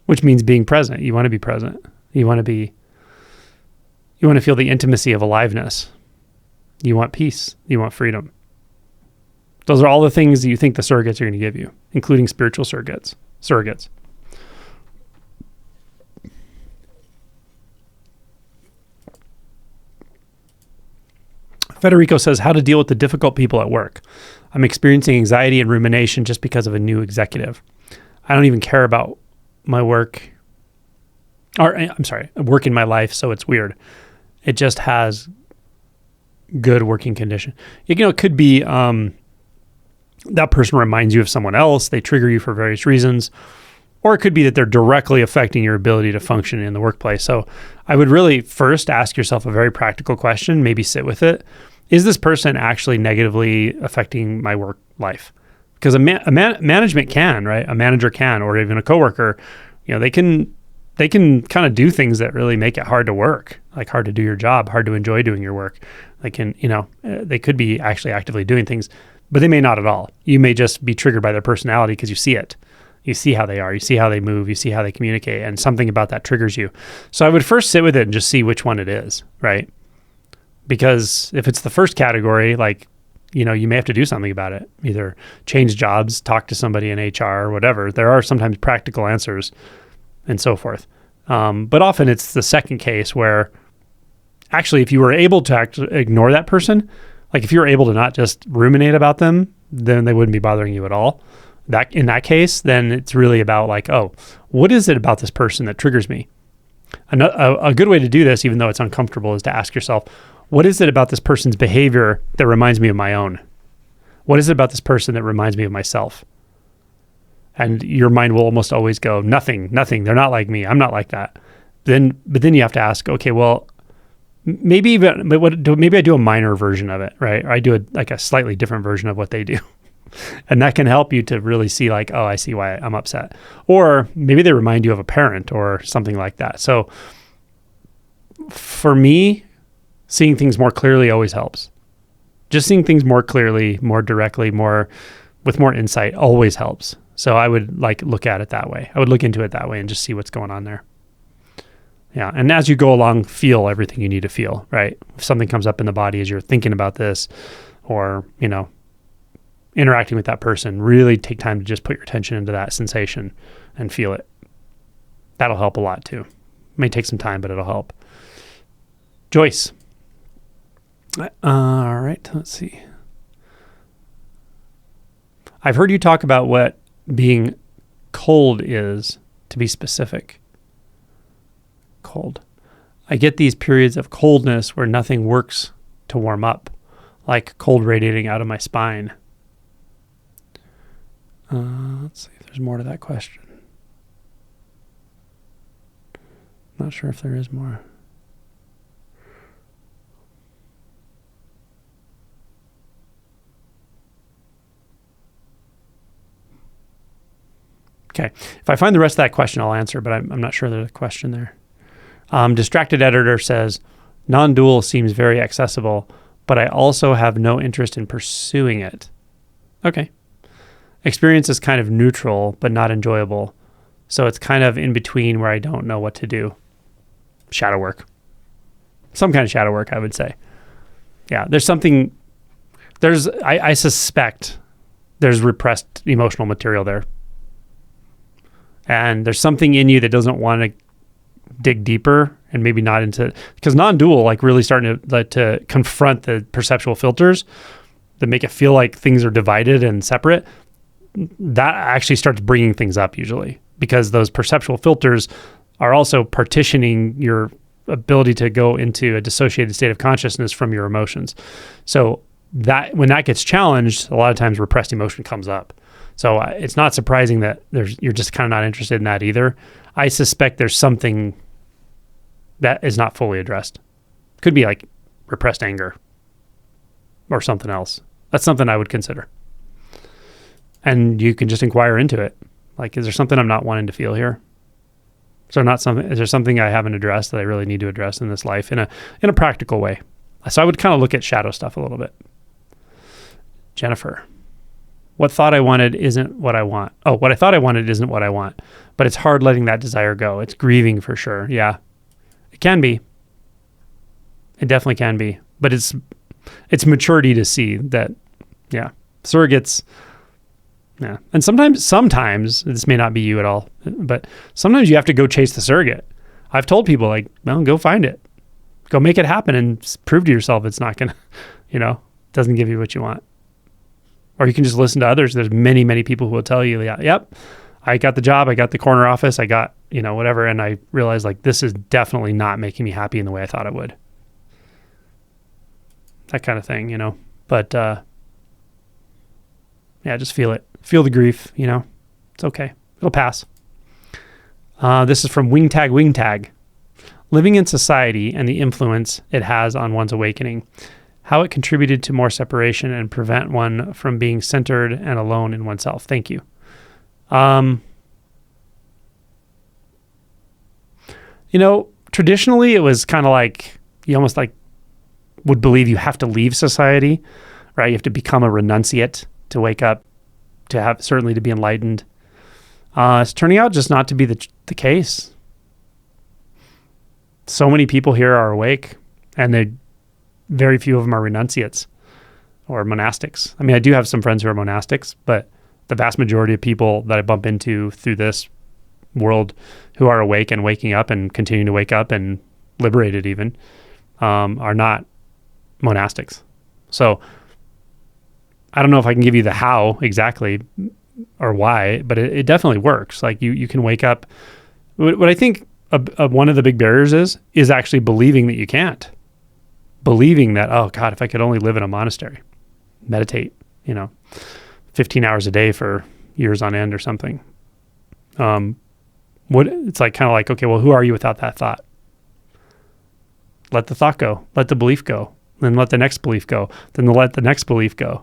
which means being present. You want to be present. You want to feel the intimacy of aliveness. You want peace. You want freedom. Those are all the things that you think the surrogates are going to give you, including spiritual surrogates. Federico says, how to deal with the difficult people at work. I'm experiencing anxiety and rumination just because of a new executive. I don't even care about my work. Work in my life, so it's weird. It just has good working condition. It could be that person reminds you of someone else. They trigger you for various reasons. Or it could be that they're directly affecting your ability to function in the workplace. So I would really first ask yourself a very practical question, maybe sit with it. Is this person actually negatively affecting my work life? Because management can, right? A manager can, or even a coworker, they can kind of do things that really make it hard to work, like hard to do your job, hard to enjoy doing your work. They can, they could be actually actively doing things, but they may not at all. You may just be triggered by their personality because you see it. You see how they are, you see how they move, you see how they communicate, and something about that triggers you. So I would first sit with it and just see which one it is, right? Because if it's the first category, you may have to do something about it. Either change jobs, talk to somebody in HR or whatever. There are sometimes practical answers and so forth. But often it's the second case where Actually, if you were able to actually ignore that person, like if you were able to not just ruminate about them, then they wouldn't be bothering you at all. That in that case, then it's really about like, oh, what is it about this person that triggers me? A good way to do this, even though it's uncomfortable, is to ask yourself, what is it about this person's behavior that reminds me of my own? What is it about this person that reminds me of myself? And your mind will almost always go, nothing. They're not like me. I'm not like that. But then you have to ask, okay, well, maybe I do a minor version of it, right? Or I do a slightly different version of what they do. And that can help you to really see like, oh, I see why I'm upset. Or maybe they remind you of a parent or something like that. So for me, seeing things more clearly always helps. Just seeing things more clearly, more directly, with more insight always helps. So I would look at it that way. I would look into it that way and just see what's going on there. Yeah. And as you go along, feel everything you need to feel, right? If something comes up in the body as you're thinking about this or, interacting with that person, really take time to just put your attention into that sensation and feel it. That'll help a lot too. It may take some time, but it'll help. Joyce. All right, let's see. I've heard you talk about what being cold is, to be specific. Cold. I get these periods of coldness where nothing works to warm up, like cold radiating out of my spine. Let's see if there's more to that question. Not sure if there is more. Okay. If I find the rest of that question, I'll answer, but I'm not sure there's a question there. Distracted Editor says, non-dual seems very accessible, but I also have no interest in pursuing it. Okay. Experience is kind of neutral, but not enjoyable. So it's kind of in between where I don't know what to do. Shadow work. Some kind of shadow work, I would say. Yeah, I suspect there's repressed emotional material there. And there's something in you that doesn't want to dig deeper and maybe not into, because non-dual, really starting to confront the perceptual filters that make it feel like things are divided and separate. That actually starts bringing things up usually, because those perceptual filters are also partitioning your ability to go into a dissociated state of consciousness from your emotions. So that when that gets challenged, a lot of times repressed emotion comes up. So it's not surprising that you're just kind of not interested in that either. I suspect there's something that is not fully addressed. Could be like repressed anger or something else. That's something I would consider. And you can just inquire into it. Like, is there something I'm not wanting to feel here? Is there something I haven't addressed that I really need to address in this life in a practical way? So I would kind of look at shadow stuff a little bit. Jennifer. What thought I wanted isn't what I want. Oh, what I thought I wanted isn't what I want. But it's hard letting that desire go. It's grieving for sure. Yeah. It can be. It definitely can be. But it's maturity to see that, yeah. Surrogates, yeah. And sometimes, this may not be you at all, but sometimes you have to go chase the surrogate. I've told people go find it. Go make it happen and prove to yourself it's not going to, doesn't give you what you want. Or you can just listen to others. There's many, many people who will tell you, yeah, yep, I got the job, I got the corner office, I got, whatever. And I realized this is definitely not making me happy in the way I thought it would. That kind of thing, But, yeah, just feel it. Feel the grief, It's okay. It'll pass. This is from Wingtag. Living in society and the influence it has on one's awakening. How it contributed to more separation and prevent one from being centered and alone in oneself. Thank you. Traditionally it was kind of like, you almost would believe you have to leave society, right? You have to become a renunciate to wake up, certainly to be enlightened. It's turning out just not to be the case. So many people here are awake, and very few of them are renunciates or monastics. I mean, I do have some friends who are monastics, but the vast majority of people that I bump into through this world who are awake and waking up and continuing to wake up and liberated even, are not monastics. So I don't know if I can give you the how exactly or why, but it definitely works. Like you can wake up. What I think one of the big barriers is actually believing that you can't. Believing that, oh God, if I could only live in a monastery, meditate, 15 hours a day for years on end or something. It's like kind of like, okay, well, who are you without that thought? Let the thought go. Let the belief go. Then let the next belief go. Then let the next belief go.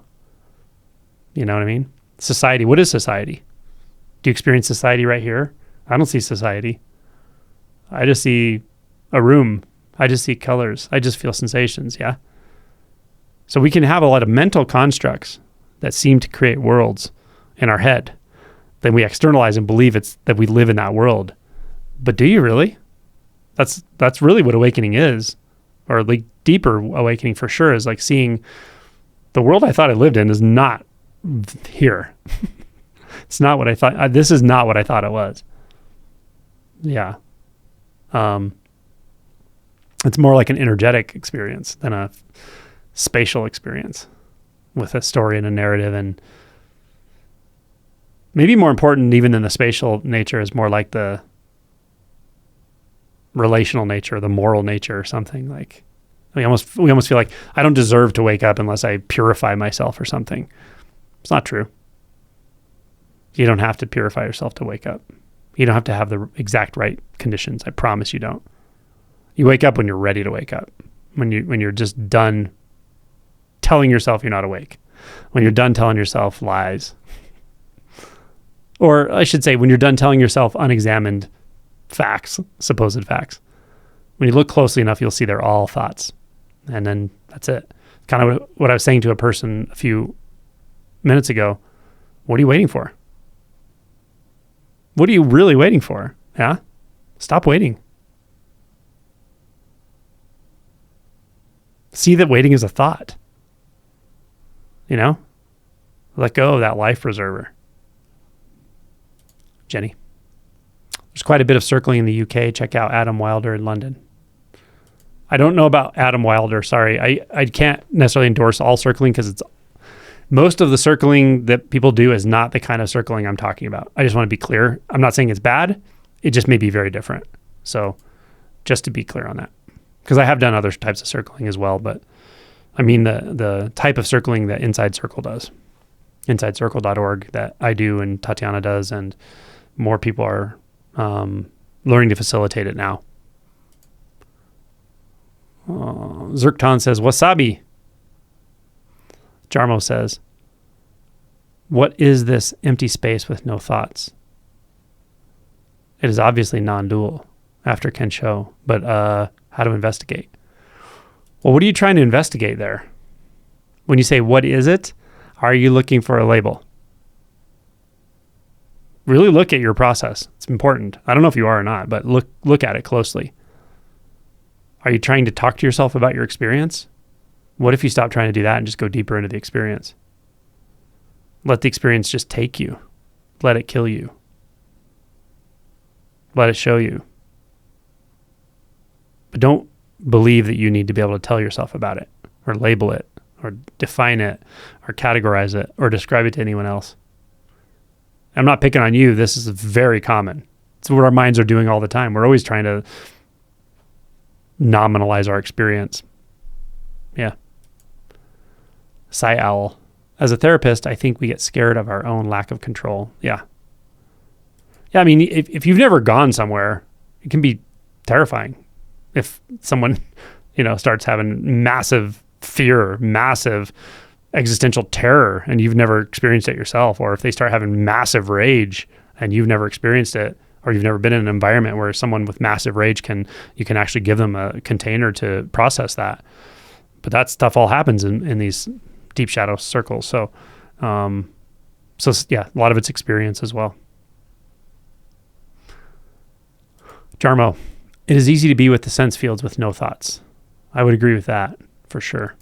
You know what I mean? Society. What is society? Do you experience society right here? I don't see society. I just see a room. I just see colors. I just feel sensations. Yeah. So we can have a lot of mental constructs that seem to create worlds in our head. Then we externalize and believe it's that we live in that world. But do you really? That's really what awakening is, or like deeper awakening for sure is like seeing the world I thought I lived in is not here. It's not what I thought. This is not what I thought it was. Yeah. It's more like an energetic experience than a spatial experience with a story and a narrative. And maybe more important even than the spatial nature is more like the relational nature, the moral nature or something. Like we almost feel like I don't deserve to wake up unless I purify myself or something. It's not true. You don't have to purify yourself to wake up. You don't have to have the exact right conditions. I promise you don't. You wake up when you're ready to wake up. When you're just done telling yourself you're not awake. When you're done telling yourself lies. Or I should say, when you're done telling yourself unexamined facts, supposed facts. When you look closely enough, you'll see they're all thoughts. And then that's it. Kind of what I was saying to a person a few minutes ago. What are you waiting for? What are you really waiting for? Yeah? Stop waiting. See that waiting is a thought. Let go of that life preserver. Jenny. There's quite a bit of circling in the UK. Check out Adam Wilder in London. I don't know about Adam Wilder. Sorry. I can't necessarily endorse all circling because most of the circling that people do is not the kind of circling I'm talking about. I just want to be clear. I'm not saying it's bad. It just may be very different. So just to be clear on that. Because I have done other types of circling as well, but I mean the type of circling that Inside Circle does. InsideCircle.org that I do and Tatiana does, and more people are learning to facilitate it now. Zirkton says, wasabi. Jarmo says, what is this empty space with no thoughts? It is obviously non-dual after Kensho, but how to investigate? Well, what are you trying to investigate there? When you say, what is it? Are you looking for a label? Really look at your process. It's important. I don't know if you are or not, but look at it closely. Are you trying to talk to yourself about your experience? What if you stop trying to do that and just go deeper into the experience? Let the experience just take you. Let it kill you. Let it show you. But don't believe that you need to be able to tell yourself about it or label it or define it or categorize it or describe it to anyone else. I'm not picking on you. This is very common. It's what our minds are doing all the time. We're always trying to nominalize our experience. Yeah. Sigh owl. As a therapist, I think we get scared of our own lack of control. Yeah. Yeah, I mean, if you've never gone somewhere, it can be terrifying. If someone, starts having massive fear, massive existential terror, and you've never experienced it yourself, or if they start having massive rage and you've never experienced it, or you've never been in an environment where someone with massive rage you can actually give them a container to process that. But that stuff all happens in these deep shadow circles. So yeah, a lot of it's experience as well. Jarmo, it is easy to be with the sense fields with no thoughts. I would agree with that for sure.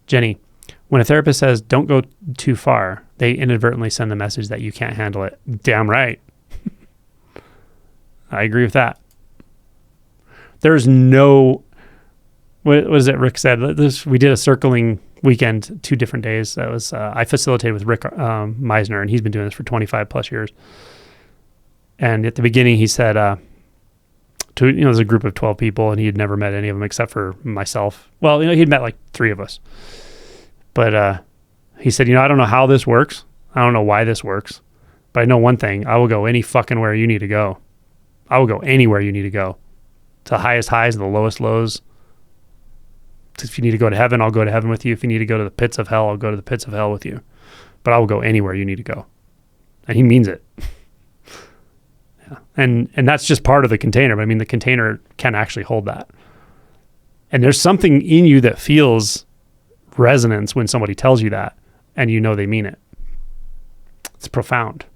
Jenny, when a therapist says don't go too far, they inadvertently send the message that you can't handle it. Damn right. I agree with that. There's no what was it Rick said? We did a circling weekend, 2 different days. That was, I facilitated with Rick Meisner, and he's been doing this for 25 plus years. And at the beginning, he said, there's a group of 12 people, and he had never met any of them except for myself. Well, he'd met like 3 of us. But he said, I don't know how this works. I don't know why this works. But I know one thing. I will go any fucking where you need to go. I will go anywhere you need to go. To the highest highs and the lowest lows. If you need to go to heaven, I'll go to heaven with you. If you need to go to the pits of hell, I'll go to the pits of hell with you. But I will go anywhere you need to go. And he means it. Yeah. And that's just part of the container. But I mean, the container can actually hold that. And there's something in you that feels resonance when somebody tells you that, and they mean it. It's profound.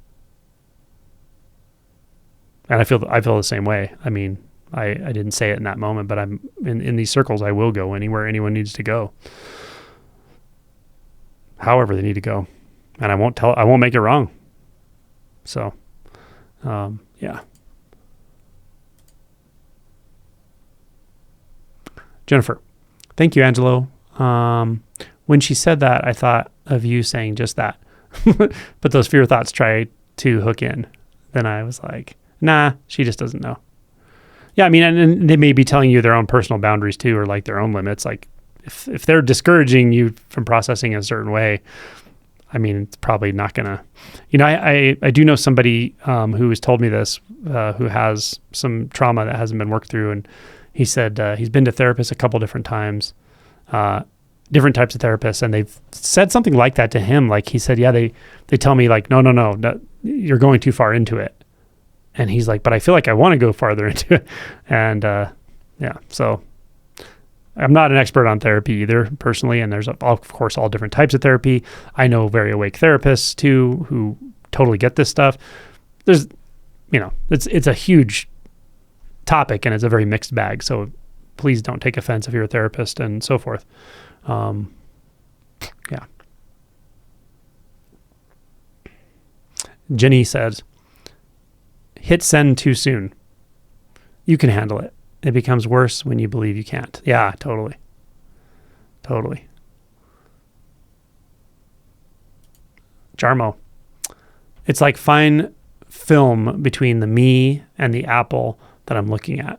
And I feel the same way. I mean, I didn't say it in that moment, but I'm in these circles. I will go anywhere anyone needs to go, however they need to go, and I won't make it wrong. So, yeah. Jennifer, thank you, Angelo. When she said that, I thought of you saying just that, but those fear thoughts try to hook in. Then I was like, nah, she just doesn't know. Yeah, I mean, and they may be telling you their own personal boundaries too, or like their own limits. Like if they're discouraging you from processing a certain way, I mean, it's probably not gonna. I do know somebody who has told me this, who has some trauma that hasn't been worked through, and he said he's been to therapists a couple different times, different types of therapists, and they've said something like that to him. Like he said, yeah, they tell me like, no, you're going too far into it. And he's like, but I feel like I want to go farther into it. And yeah, so I'm not an expert on therapy either personally. And there's, of course, all different types of therapy. I know very awake therapists too, who totally get this stuff. There's, it's a huge topic and it's a very mixed bag. So please don't take offense if you're a therapist and so forth. Yeah. Jenny says, hit send too soon. You can handle it. It becomes worse when you believe you can't. Yeah, totally. Totally. Jarmo. It's like fine film between the me and the apple that I'm looking at.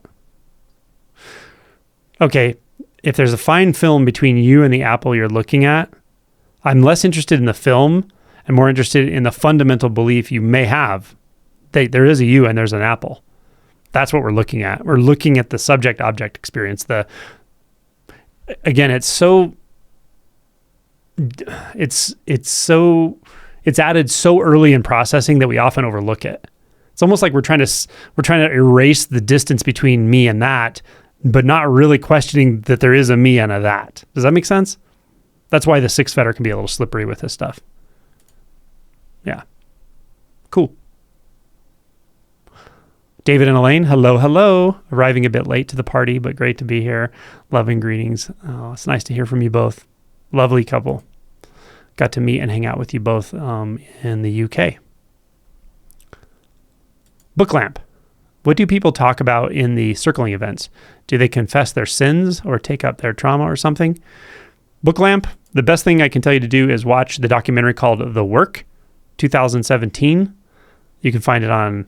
Okay, if there's a fine film between you and the apple you're looking at, I'm less interested in the film and more interested in the fundamental belief you may have. There is a you and there's an apple. That's what we're looking at. We're looking at the subject-object experience. Again, it's added so early in processing that we often overlook it. It's almost like we're trying to erase the distance between me and that, but not really questioning that there is a me and a that. Does that make sense? That's why the 6 fetter can be a little slippery with this stuff. Yeah. Cool. David and Elaine, hello. Arriving a bit late to the party, but great to be here. Loving greetings. Oh, it's nice to hear from you both. Lovely couple. Got to meet and hang out with you both in the UK. Book lamp. What do people talk about in the circling events? Do they confess their sins or take up their trauma or something? Book lamp, the best thing I can tell you to do is watch the documentary called The Work, 2017. You can find it in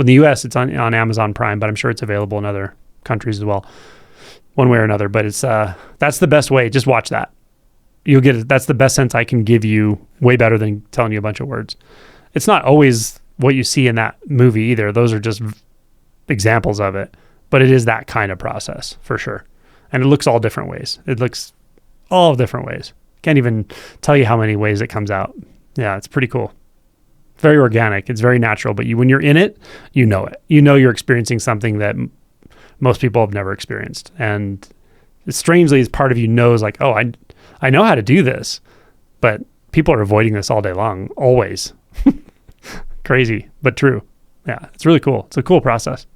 the US, it's on Amazon Prime, but I'm sure it's available in other countries as well, one way or another. But it's that's the best way. Just watch that. You'll get it. That's the best sense I can give you, way better than telling you a bunch of words. It's not always what you see in that movie either. Those are just examples of it, but it is that kind of process for sure. And it looks all different ways. It looks all different ways. Can't even tell you how many ways it comes out. Yeah, it's pretty cool. Very organic. It's very natural, but when you're in it, you know it. You know you're experiencing something that most people have never experienced. And strangely, as part of you knows like, oh, I know how to do this, but people are avoiding this all day long, always. Crazy, but true. Yeah, it's really cool. It's a cool process.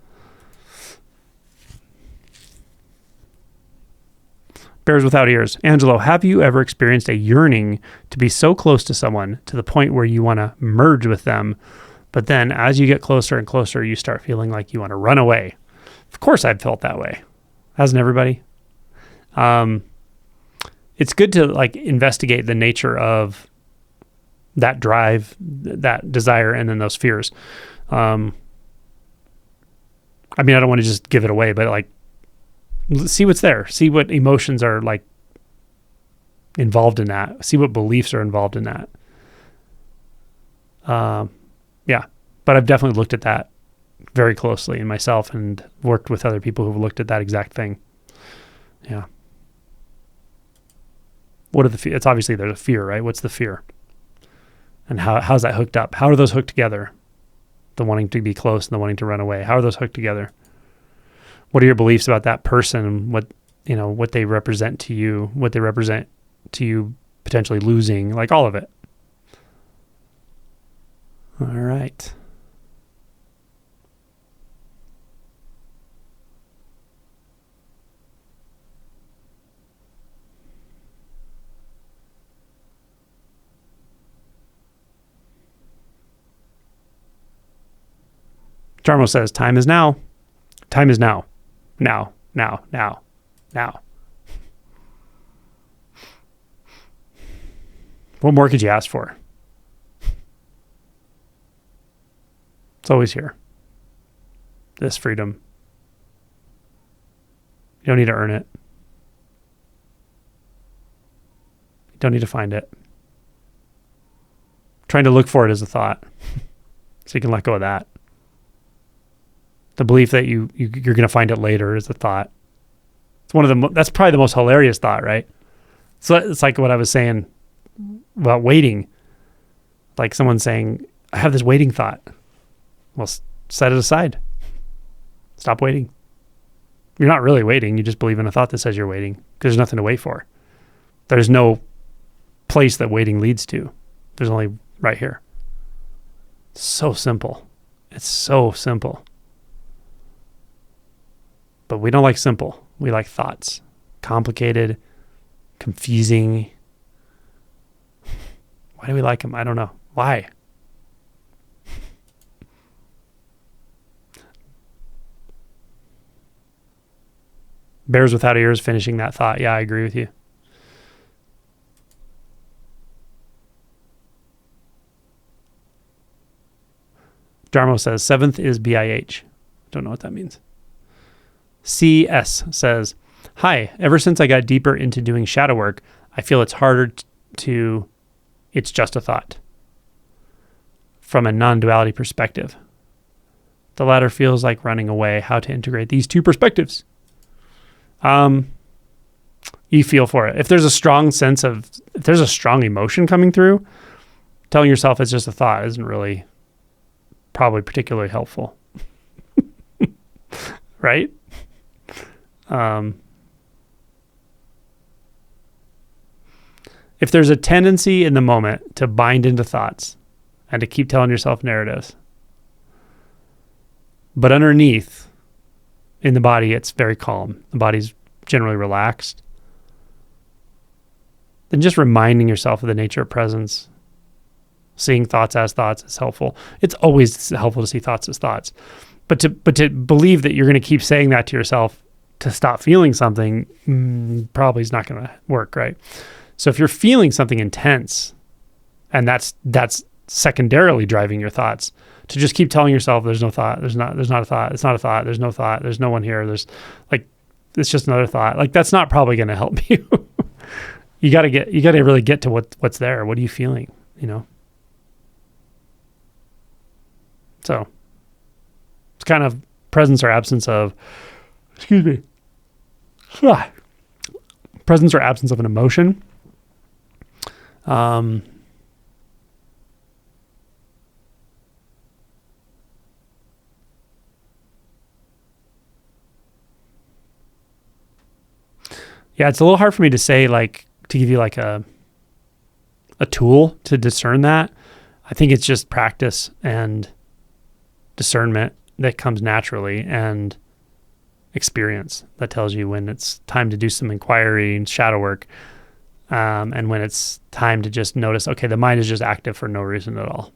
Bears without ears. Angelo, have you ever experienced a yearning to be so close to someone to the point where you want to merge with them, but then as you get closer and closer, you start feeling like you want to run away? Of course I've felt that way. Hasn't everybody? It's good to like investigate the nature of that drive, that desire, and then those fears. I mean, I don't want to just give it away, but like, see what's there. See what emotions are like involved in that. See what beliefs are involved in that. Yeah, but I've definitely looked at that very closely in myself and worked with other people who've looked at that exact thing. Yeah. What are the it's obviously there's a fear, right? What's the fear? And how's that hooked up? How are those hooked together? The wanting to be close and the wanting to run away. How are those hooked together? What are your beliefs about that person? What they represent to you, what they represent to you potentially losing, like all of it. All right. Jarmo says, time is now. Time is now. Now, now, now, now. What more could you ask for? It's always here. This freedom. You don't need to earn it. You don't need to find it. Trying to look for it as a thought. So you can let go of that. The belief that you're going to find it later is a thought. It's one of that's probably the most hilarious thought, right? So it's like what I was saying about waiting. Like someone saying, I have this waiting thought. Well, set it aside. Stop waiting. You're not really waiting. You just believe in a thought that says you're waiting because there's nothing to wait for. There's no place that waiting leads to. There's only right here. It's so simple. It's so simple. But we don't like simple. We like thoughts. Complicated, confusing. Why do we like them? I don't know. Why? Bears without ears, finishing that thought. Yeah, I agree with you. Jarmo says, 7th is BIH. Don't know what that means. CS says, hi, ever since I got deeper into doing shadow work, I feel it's harder it's just a thought. From a non-duality perspective. The latter feels like running away. How to integrate these two perspectives? You feel for it. If there's a strong emotion coming through, telling yourself it's just a thought isn't really probably particularly helpful. Right? If there's a tendency in the moment to bind into thoughts and to keep telling yourself narratives, but underneath in the body, it's very calm. The body's generally relaxed. Then just reminding yourself of the nature of presence, seeing thoughts as thoughts is helpful. It's always helpful to see thoughts as thoughts. But to believe that you're going to keep saying that to yourself to stop feeling something probably is not going to work, right? So if you're feeling something intense, and that's secondarily driving your thoughts, to just keep telling yourself there's no thought, there's not a thought, it's not a thought, there's no thought, there's no one here, there's like it's just another thought. Like that's not probably going to help you. You got to really get to what's there. What are you feeling? So it's kind of presence or absence of, presence or absence of an emotion. Yeah, it's a little hard for me to say, like, to give you like a tool to discern that. I think it's just practice and discernment that comes naturally, and experience that tells you when it's time to do some inquiry and shadow work, and when it's time to just notice, okay, the mind is just active for no reason at all.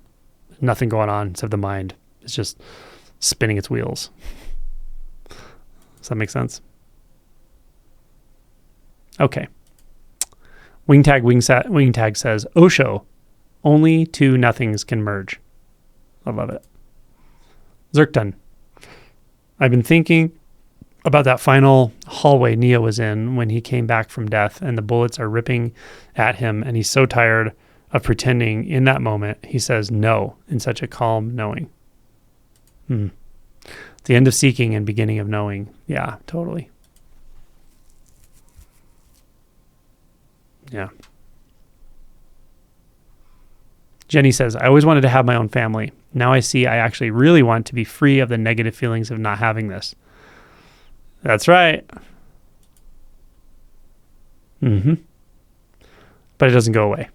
There's nothing going on except the mind. It's just spinning its wheels. Does that make sense? Okay. Wingtag says, Osho, only two nothings can merge. I love it. Zirkton. I've been thinking about that final hallway Neo was in when he came back from death and the bullets are ripping at him and he's so tired of pretending in that moment. He says no in such a calm knowing. The end of seeking and beginning of knowing. Yeah, totally. Yeah. Jenny says, I always wanted to have my own family. Now I see I actually really want to be free of the negative feelings of not having this. That's right. But it doesn't go away.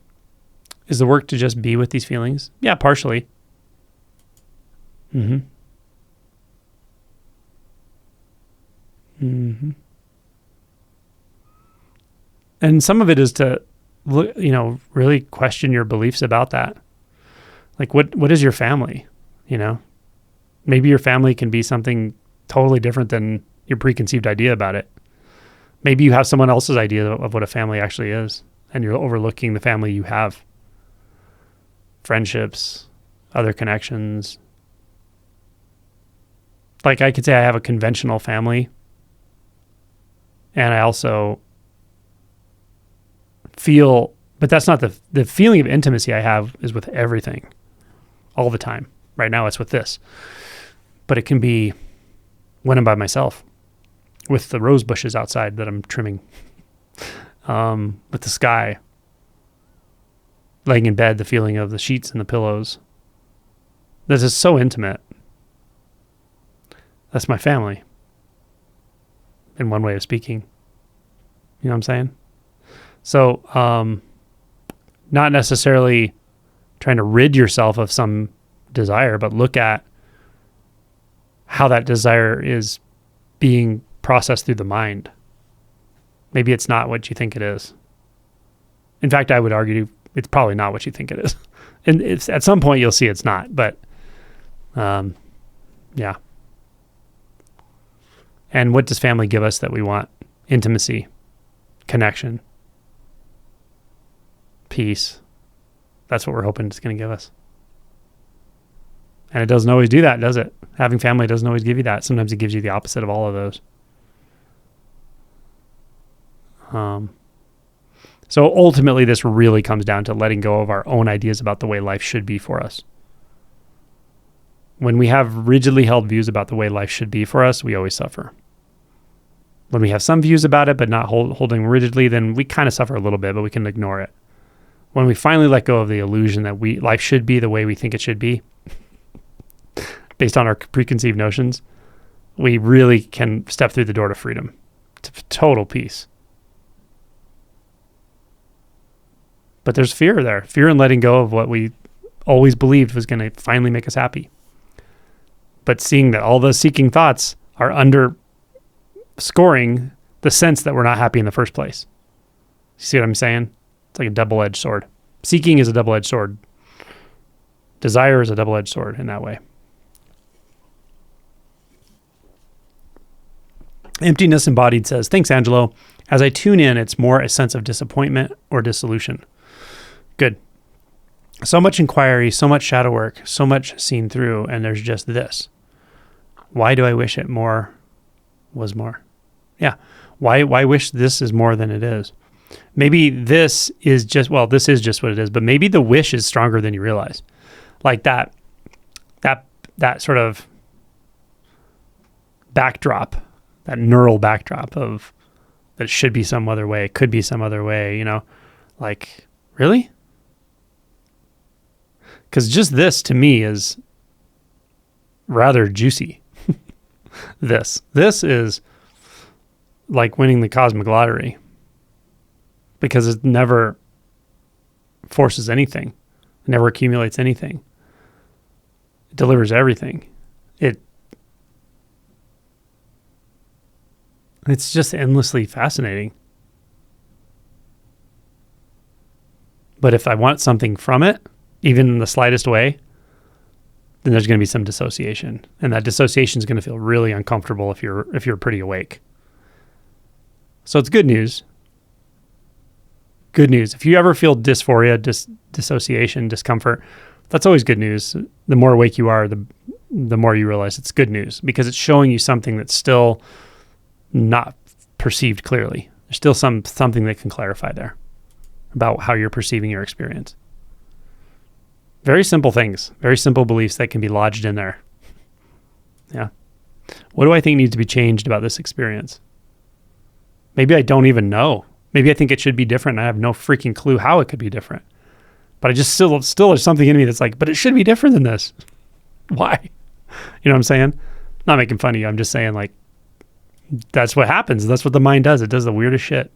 Is the work to just be with these feelings? Yeah, partially. And some of it is to look, really question your beliefs about that. Like, what is your family? Maybe your family can be something totally different than your preconceived idea about it. Maybe you have someone else's idea of what a family actually is, and you're overlooking the family you have. Friendships, other connections. Like, I could say I have a conventional family, and I also feel, but that's not the feeling of intimacy I have is with everything all the time. Right now it's with this, but it can be when I'm by myself with the rose bushes outside that I'm trimming, with the sky, laying in bed, the feeling of the sheets and the pillows. This is so intimate. That's my family in one way of speaking. You know what I'm saying? So, not necessarily trying to rid yourself of some desire, but look at how that desire is being processed through the mind. Maybe it's not what you think it is. In fact, I would argue it's probably not what you think it is. And it's, at some point you'll see it's not, but, yeah. And what does family give us that we want? Intimacy, connection, peace. That's what we're hoping it's going to give us. And it doesn't always do that, does it? Having family doesn't always give you that. Sometimes it gives you the opposite of all of those. So ultimately, this really comes down to letting go of our own ideas about the way life should be for us. When we have rigidly held views about the way life should be for us, we always suffer. When we have some views about it, but not holding rigidly, then we kind of suffer a little bit, but we can ignore it. When we finally let go of the illusion that life should be the way we think it should be, based on our preconceived notions, we really can step through the door to freedom, to total peace. But there's fear there. Fear in letting go of what we always believed was going to finally make us happy. But seeing that all those seeking thoughts are underscoring the sense that we're not happy in the first place. You see what I'm saying? It's like a double-edged sword. Seeking is a double-edged sword. Desire is a double-edged sword in that way. Emptiness Embodied says, thanks, Angelo. As I tune in, it's more a sense of disappointment or dissolution. Good. So much inquiry, so much shadow work, so much seen through, and there's just this. Why do I wish it more was more? Yeah. Why wish this is more than it is? Maybe this is just what it is, but maybe the wish is stronger than you realize. Like that sort of backdrop, that neural backdrop of that it should be some other way, it could be some other way, like, really? Because just this to me is rather juicy. This is like winning the cosmic lottery, because it never forces anything. It never accumulates anything. It delivers everything. It's just endlessly fascinating. But if I want something from it, even in the slightest way, then there's going to be some dissociation. And that dissociation is going to feel really uncomfortable if you're pretty awake. So it's good news. good news. If you ever feel dysphoria, dissociation, discomfort, that's always good news. The more awake you are, the more you realize it's good news, because it's showing you something that's still not perceived clearly. There's still something that can clarify there about how you're perceiving your experience. Very simple things, very simple beliefs that can be lodged in there. Yeah. What do I think needs to be changed about this experience? Maybe I don't even know. Maybe I think it should be different. I have no freaking clue how it could be different. But I just still there's something in me that's like, but it should be different than this. Why? You know what I'm saying? Not making fun of you. I'm just saying, like, that's what happens. That's what the mind does. It does the weirdest shit.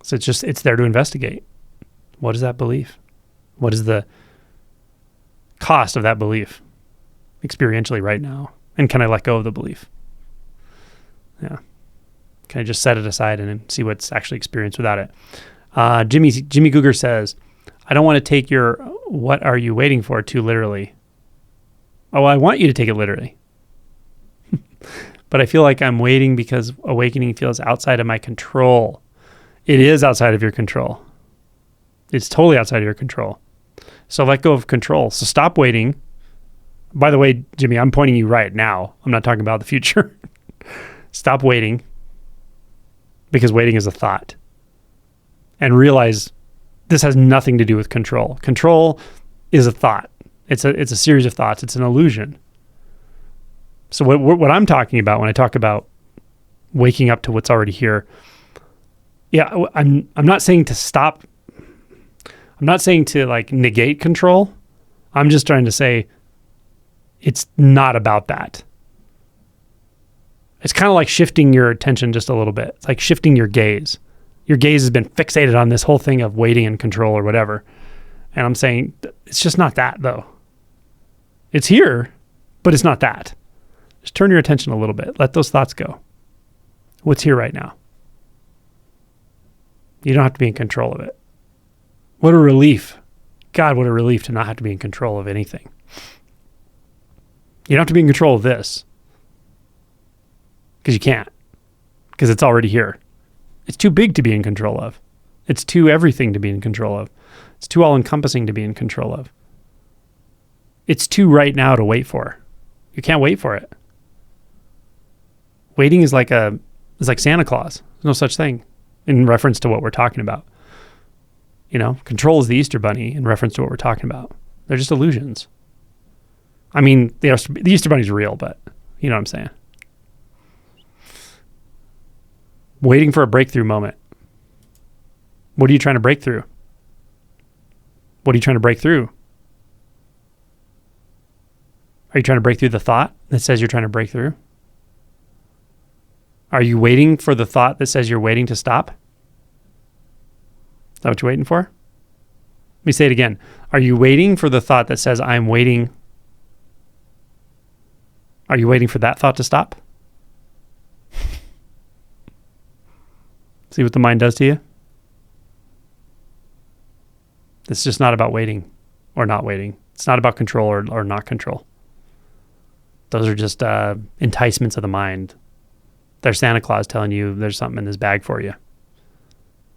So it's there to investigate. What is that belief? What is the cost of that belief experientially right now? And can I let go of the belief? Yeah. Can I just set it aside and see what's actually experienced without it? Jimmy Googer says, I don't want to take your "what are you waiting for" too literally. Oh, I want you to take it literally. But I feel like I'm waiting because awakening feels outside of my control. It is outside of your control. It's totally outside of your control. So let go of control. So stop waiting. By the way, Jimmy, I'm pointing you right now. I'm not talking about the future. Stop waiting, because waiting is a thought. And realize this has nothing to do with control. Control is a thought. It's a series of thoughts. It's an illusion. So what I'm talking about when I talk about waking up to what's already here, yeah, I'm not saying to stop. I'm not saying to like negate control. I'm just trying to say it's not about that. It's kind of like shifting your attention just a little bit. It's like shifting your gaze. Your gaze has been fixated on this whole thing of waiting and control or whatever. And I'm saying it's just not that, though. It's here, but it's not that. Just turn your attention a little bit. Let those thoughts go. What's here right now? You don't have to be in control of it. What a relief. God, what a relief to not have to be in control of anything. You don't have to be in control of this. Because you can't. Because it's already here. It's too big to be in control of. It's too everything to be in control of. It's too all-encompassing to be in control of. It's too right now to wait for. You can't wait for it. Waiting is like Santa Claus. There's no such thing in reference to what we're talking about. You know, control is the Easter Bunny in reference to what we're talking about. They're just illusions. I mean, the Easter Bunny's real, but you know what I'm saying. Waiting for a breakthrough moment. What are you trying to break through? What are you trying to break through? Are you trying to break through the thought that says you're trying to break through? Are you waiting for the thought that says you're waiting to stop? Is that what you're waiting for? Let me say it again. Are you waiting for the thought that says I'm waiting? Are you waiting for that thought to stop? See what the mind does to you? It's just not about waiting or not waiting. It's not about control or not control. Those are just enticements of the mind. They're Santa Claus telling you there's something in this bag for you.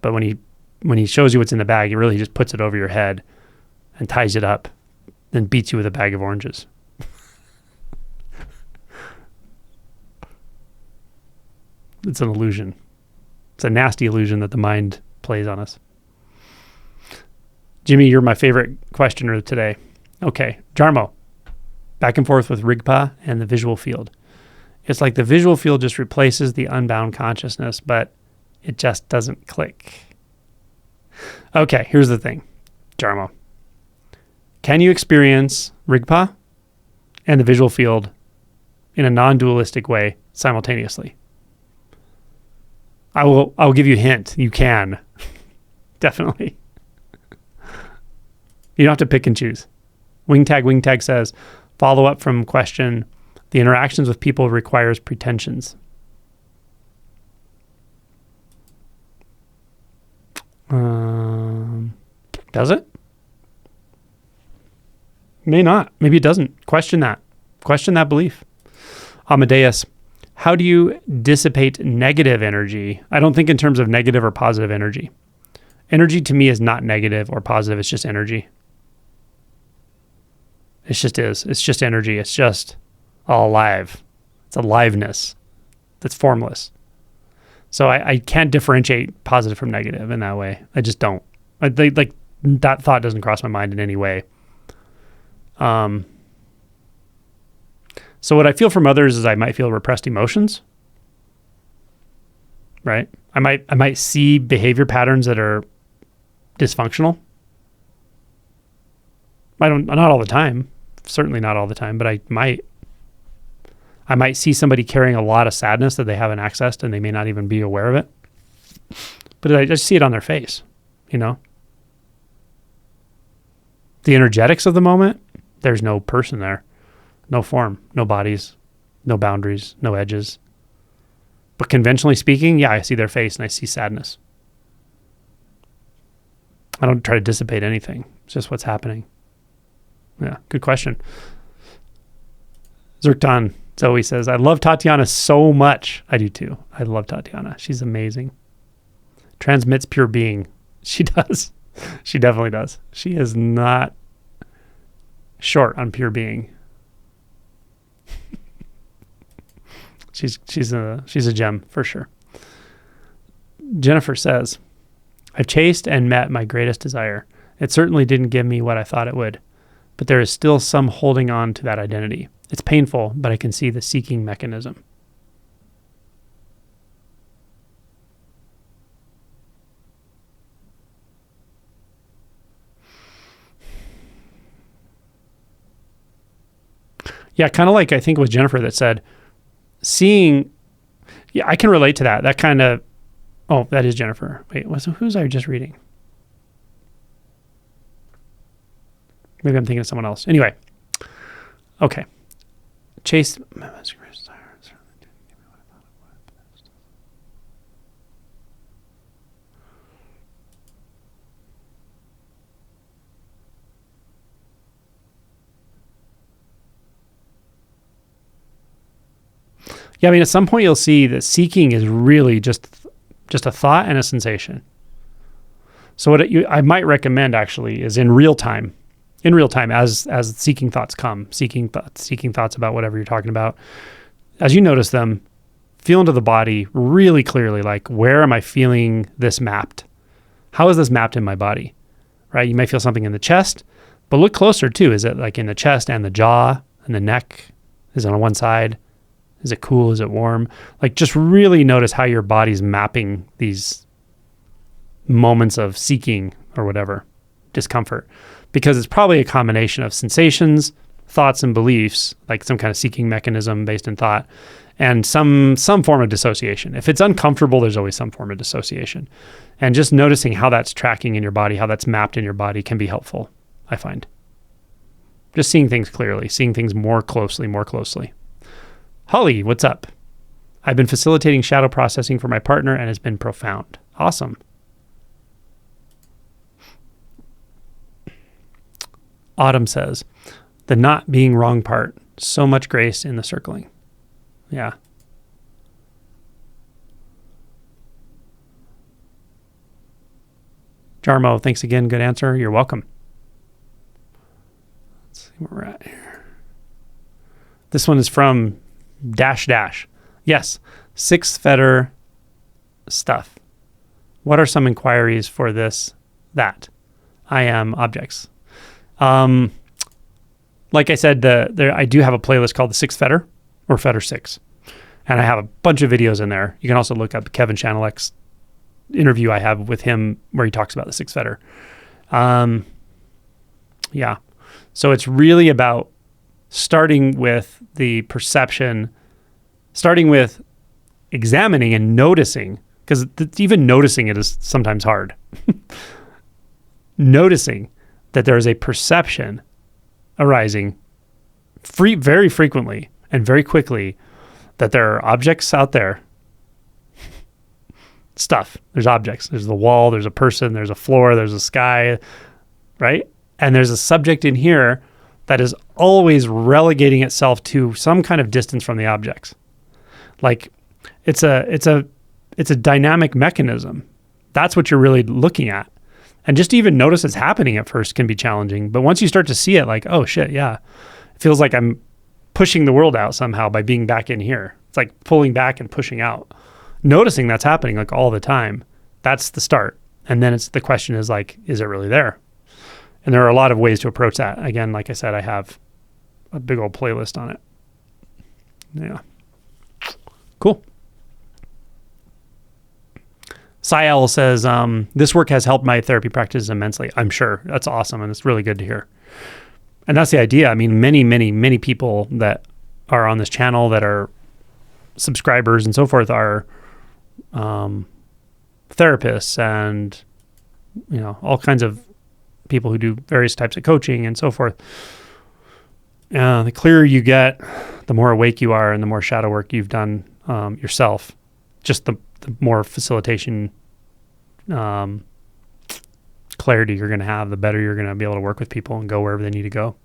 But when he shows you what's in the bag, he really just puts it over your head and ties it up, then beats you with a bag of oranges. It's an illusion. It's a nasty illusion that the mind plays on us. Jimmy, you're my favorite questioner today. Okay, Jarmo, back and forth with Rigpa and the visual field. It's like the visual field just replaces the unbound consciousness, but it just doesn't click. Okay, here's the thing, Jarmo. Can you experience Rigpa and the visual field in a non-dualistic way simultaneously? I'll give you a hint. You can. Definitely. You don't have to pick and choose. Wingtag says, follow up from question, the interactions with people requires pretensions. Does it? May not. Maybe it doesn't. Question that. Question that belief. Amadeus, how do you dissipate negative energy? I don't think in terms of negative or positive energy. Energy to me is not negative or positive. It's just energy. It just is. It's just energy. It's just all alive. It's aliveness that's formless. So I can't differentiate positive from negative in that way. I just don't. Like that thought doesn't cross my mind in any way. So what I feel from others is I might feel repressed emotions, right? I might see behavior patterns that are dysfunctional. Not all the time, certainly not all the time, but I might see somebody carrying a lot of sadness that they haven't accessed and they may not even be aware of it. But I just see it on their face, you know? The energetics of the moment, there's no person there, no form, no bodies, no boundaries, no edges. But conventionally speaking, yeah, I see their face and I see sadness. I don't try to dissipate anything. It's just what's happening. Yeah, good question. Zerkton Zoe says, I love Tatiana so much. I do too. I love Tatiana. She's amazing. Transmits pure being. She does. She definitely does. She is not short on pure being. She's a gem for sure. Jennifer says, I've chased and met my greatest desire. It certainly didn't give me what I thought it would, but there is still some holding on to that identity. It's painful, but I can see the seeking mechanism. Yeah, kind of like I think it was Jennifer that said, seeing, yeah, I can relate to that. That kind of, oh, that is Jennifer. Wait, who's I just reading? Maybe I'm thinking of someone else. Anyway, okay. Chase. Yeah, I mean, at some point you'll see that seeking is really just a thought and a sensation. So what I might recommend actually is in real time, as seeking thoughts come, seeking thoughts about whatever you're talking about, as you notice them, feel into the body really clearly, like, where am I feeling this mapped? How is this mapped in my body, right? You may feel something in the chest, but look closer too. Is it like in the chest and the jaw and the neck? Is it on one side? Is it cool? Is it warm? Like, just really notice how your body's mapping these moments of seeking or whatever, discomfort, because it's probably a combination of sensations, thoughts, and beliefs, like some kind of seeking mechanism based in thought, and some form of dissociation. If it's uncomfortable, there's always some form of dissociation. And just noticing how that's tracking in your body, how that's mapped in your body can be helpful, I find. Just seeing things clearly, seeing things more closely. Holly, what's up? I've been facilitating shadow processing for my partner and it's been profound. Awesome. Autumn says, the not being wrong part, so much grace in the circling. Yeah. Jarmo, thanks again. Good answer. You're welcome. Let's see where we're at here. This one is from -- Yes, sixth fetter stuff. What are some inquiries for this, that? I am objects. Like I said, I do have a playlist called the Sixth Fetter, or Fetter 6. And I have a bunch of videos in there. You can also look up Kevin Chanelek's interview I have with him where he talks about the Sixth Fetter. Yeah. So it's really about starting with the perception, starting with examining and noticing, because even noticing it is sometimes hard. Noticing that there is a perception arising very frequently and very quickly that there are objects out there. Stuff. There's objects. There's the wall, there's a person, there's a floor, there's a sky, right? And there's a subject in here that is always relegating itself to some kind of distance from the objects. Like it's a dynamic mechanism. That's what you're really looking at. And just to even notice it's happening at first can be challenging. But once you start to see it, like, oh shit, yeah, it feels like I'm pushing the world out somehow by being back in here. It's like pulling back and pushing out. Noticing that's happening like all the time, that's the start. And then the question is like, is it really there? And there are a lot of ways to approach that. Again, like I said, I have a big old playlist on it. Yeah. Cool. Sayal says, this work has helped my therapy practice immensely. I'm sure. That's awesome. And it's really good to hear. And that's the idea. I mean, many people that are on this channel that are subscribers and so forth are therapists and, all kinds of people who do various types of coaching and so forth. The clearer you get, the more awake you are and the more shadow work you've done yourself. Just the more facilitation clarity you're going to have, the better you're going to be able to work with people and go wherever they need to go.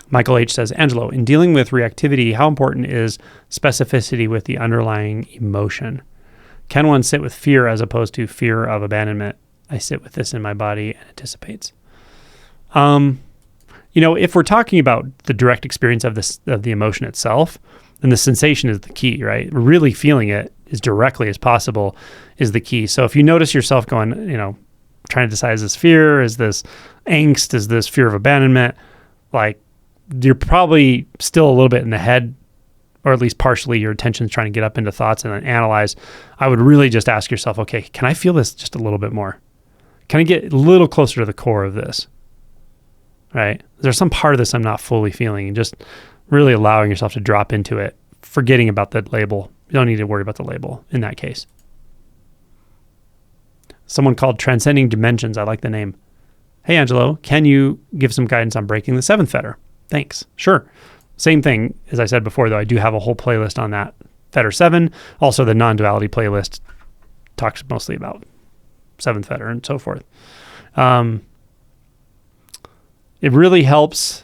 Michael H. says, Angelo, in dealing with reactivity, how important is specificity with the underlying emotion? Can one sit with fear as opposed to fear of abandonment? I sit with this in my body and it dissipates. If we're talking about the direct experience of the emotion itself, then the sensation is the key, right? Really feeling it as directly as possible is the key. So if you notice yourself going, trying to decide, is this fear? Is this angst? Is this fear of abandonment? Like, you're probably still a little bit in the head, or at least partially your attention's trying to get up into thoughts and then analyze. I would really just ask yourself, okay, can I feel this just a little bit more? Can I get a little closer to the core of this? Right? There's some part of this I'm not fully feeling, and just really allowing yourself to drop into it, forgetting about the label. You don't need to worry about the label in that case. Someone called Transcending Dimensions. I like the name. Hey, Angelo, can you give some guidance on breaking the seventh fetter? Thanks. Sure. Same thing as I said before, though. I do have a whole playlist on that. Fetter 7. Also, the non-duality playlist talks mostly about seventh fetter and so forth. It really helps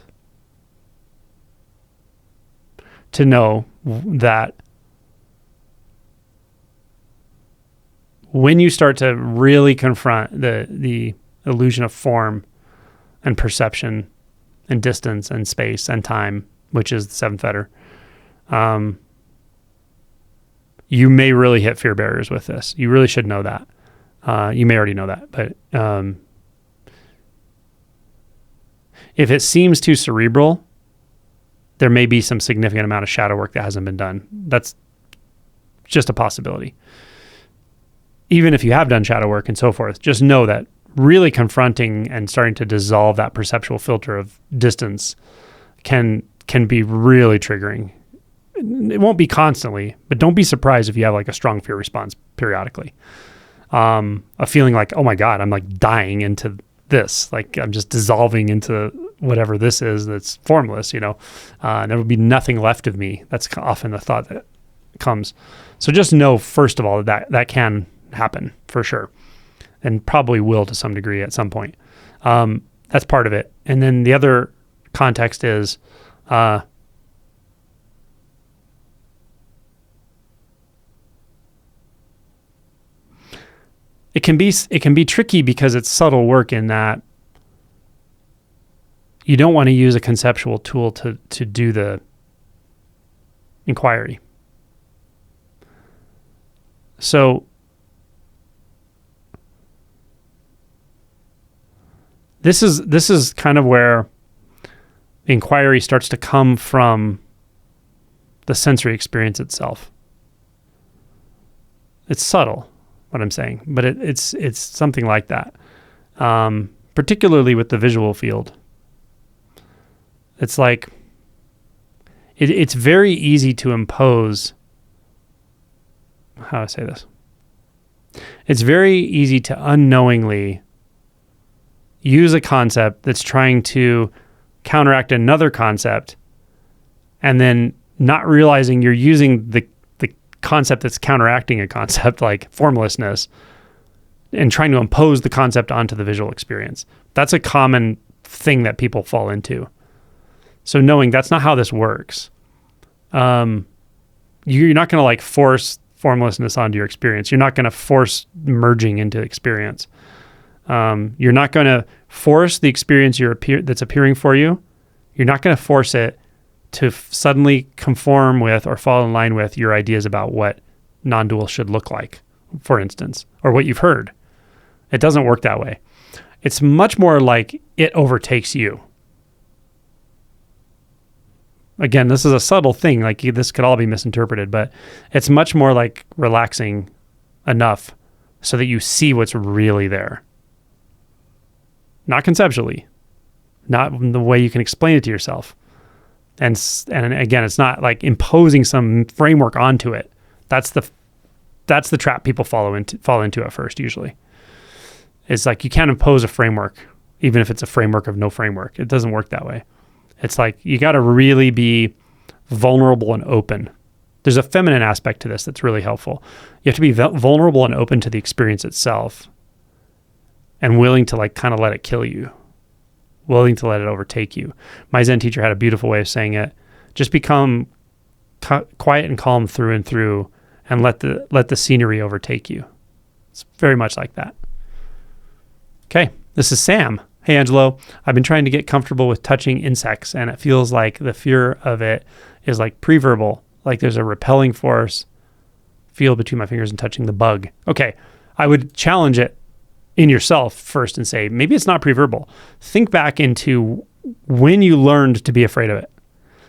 to know that when you start to really confront the illusion of form and perception and distance and space and time, which is the seventh fetter, you may really hit fear barriers with this. You really should know that. You may already know that, but if it seems too cerebral, there may be some significant amount of shadow work that hasn't been done. That's just a possibility. Even if you have done shadow work and so forth, just know that really confronting and starting to dissolve that perceptual filter of distance can be really triggering. It won't be constantly, but don't be surprised if you have like a strong fear response periodically. A feeling like, oh my God, I'm like dying into this. Like I'm just dissolving into whatever this is that's formless, there will be nothing left of me. That's often the thought that comes. So just know, first of all, that can happen for sure, and probably will to some degree at some point. That's part of it. And then the other context is it can be tricky because it's subtle work in that you don't want to use a conceptual tool to do the inquiry. So this is kind of where the inquiry starts to come from the sensory experience itself. It's subtle, what I'm saying, but it's something like that. Particularly with the visual field. It's like, it's very easy to impose, how do I say this? It's very easy to unknowingly use a concept that's trying to counteract another concept, and then not realizing you're using the concept that's counteracting a concept like formlessness and trying to impose the concept onto the visual experience. That's a common thing that people fall into. So knowing that's not how this works. You're not going to like force formlessness onto your experience. You're not going to force merging into experience. You're not going to force the experience that's appearing for you. You're not going to force it to suddenly conform with or fall in line with your ideas about what non-dual should look like, for instance, or what you've heard. It doesn't work that way. It's much more like it overtakes you. Again, this is a subtle thing. Like, this could all be misinterpreted, but it's much more like relaxing enough so that you see what's really there. Not conceptually, not the way you can explain it to yourself. And again, it's not like imposing some framework onto it. That's the trap people fall into at first, usually. It's like you can't impose a framework, even if it's a framework of no framework. It doesn't work that way. It's like you got to really be vulnerable and open. There's a feminine aspect to this that's really helpful. You have to be vulnerable and open to the experience itself, and willing to like kind of let it kill you, willing to let it overtake you. My Zen teacher had a beautiful way of saying it. Just become quiet and calm through and through, and let the scenery overtake you. It's very much like that. Okay, this is Sam. Hey, Angelo, I've been trying to get comfortable with touching insects, and it feels like the fear of it is like preverbal, like there's a repelling force field between my fingers and touching the bug. Okay, I would challenge it in yourself first and say, maybe it's not preverbal. Think back into when you learned to be afraid of it.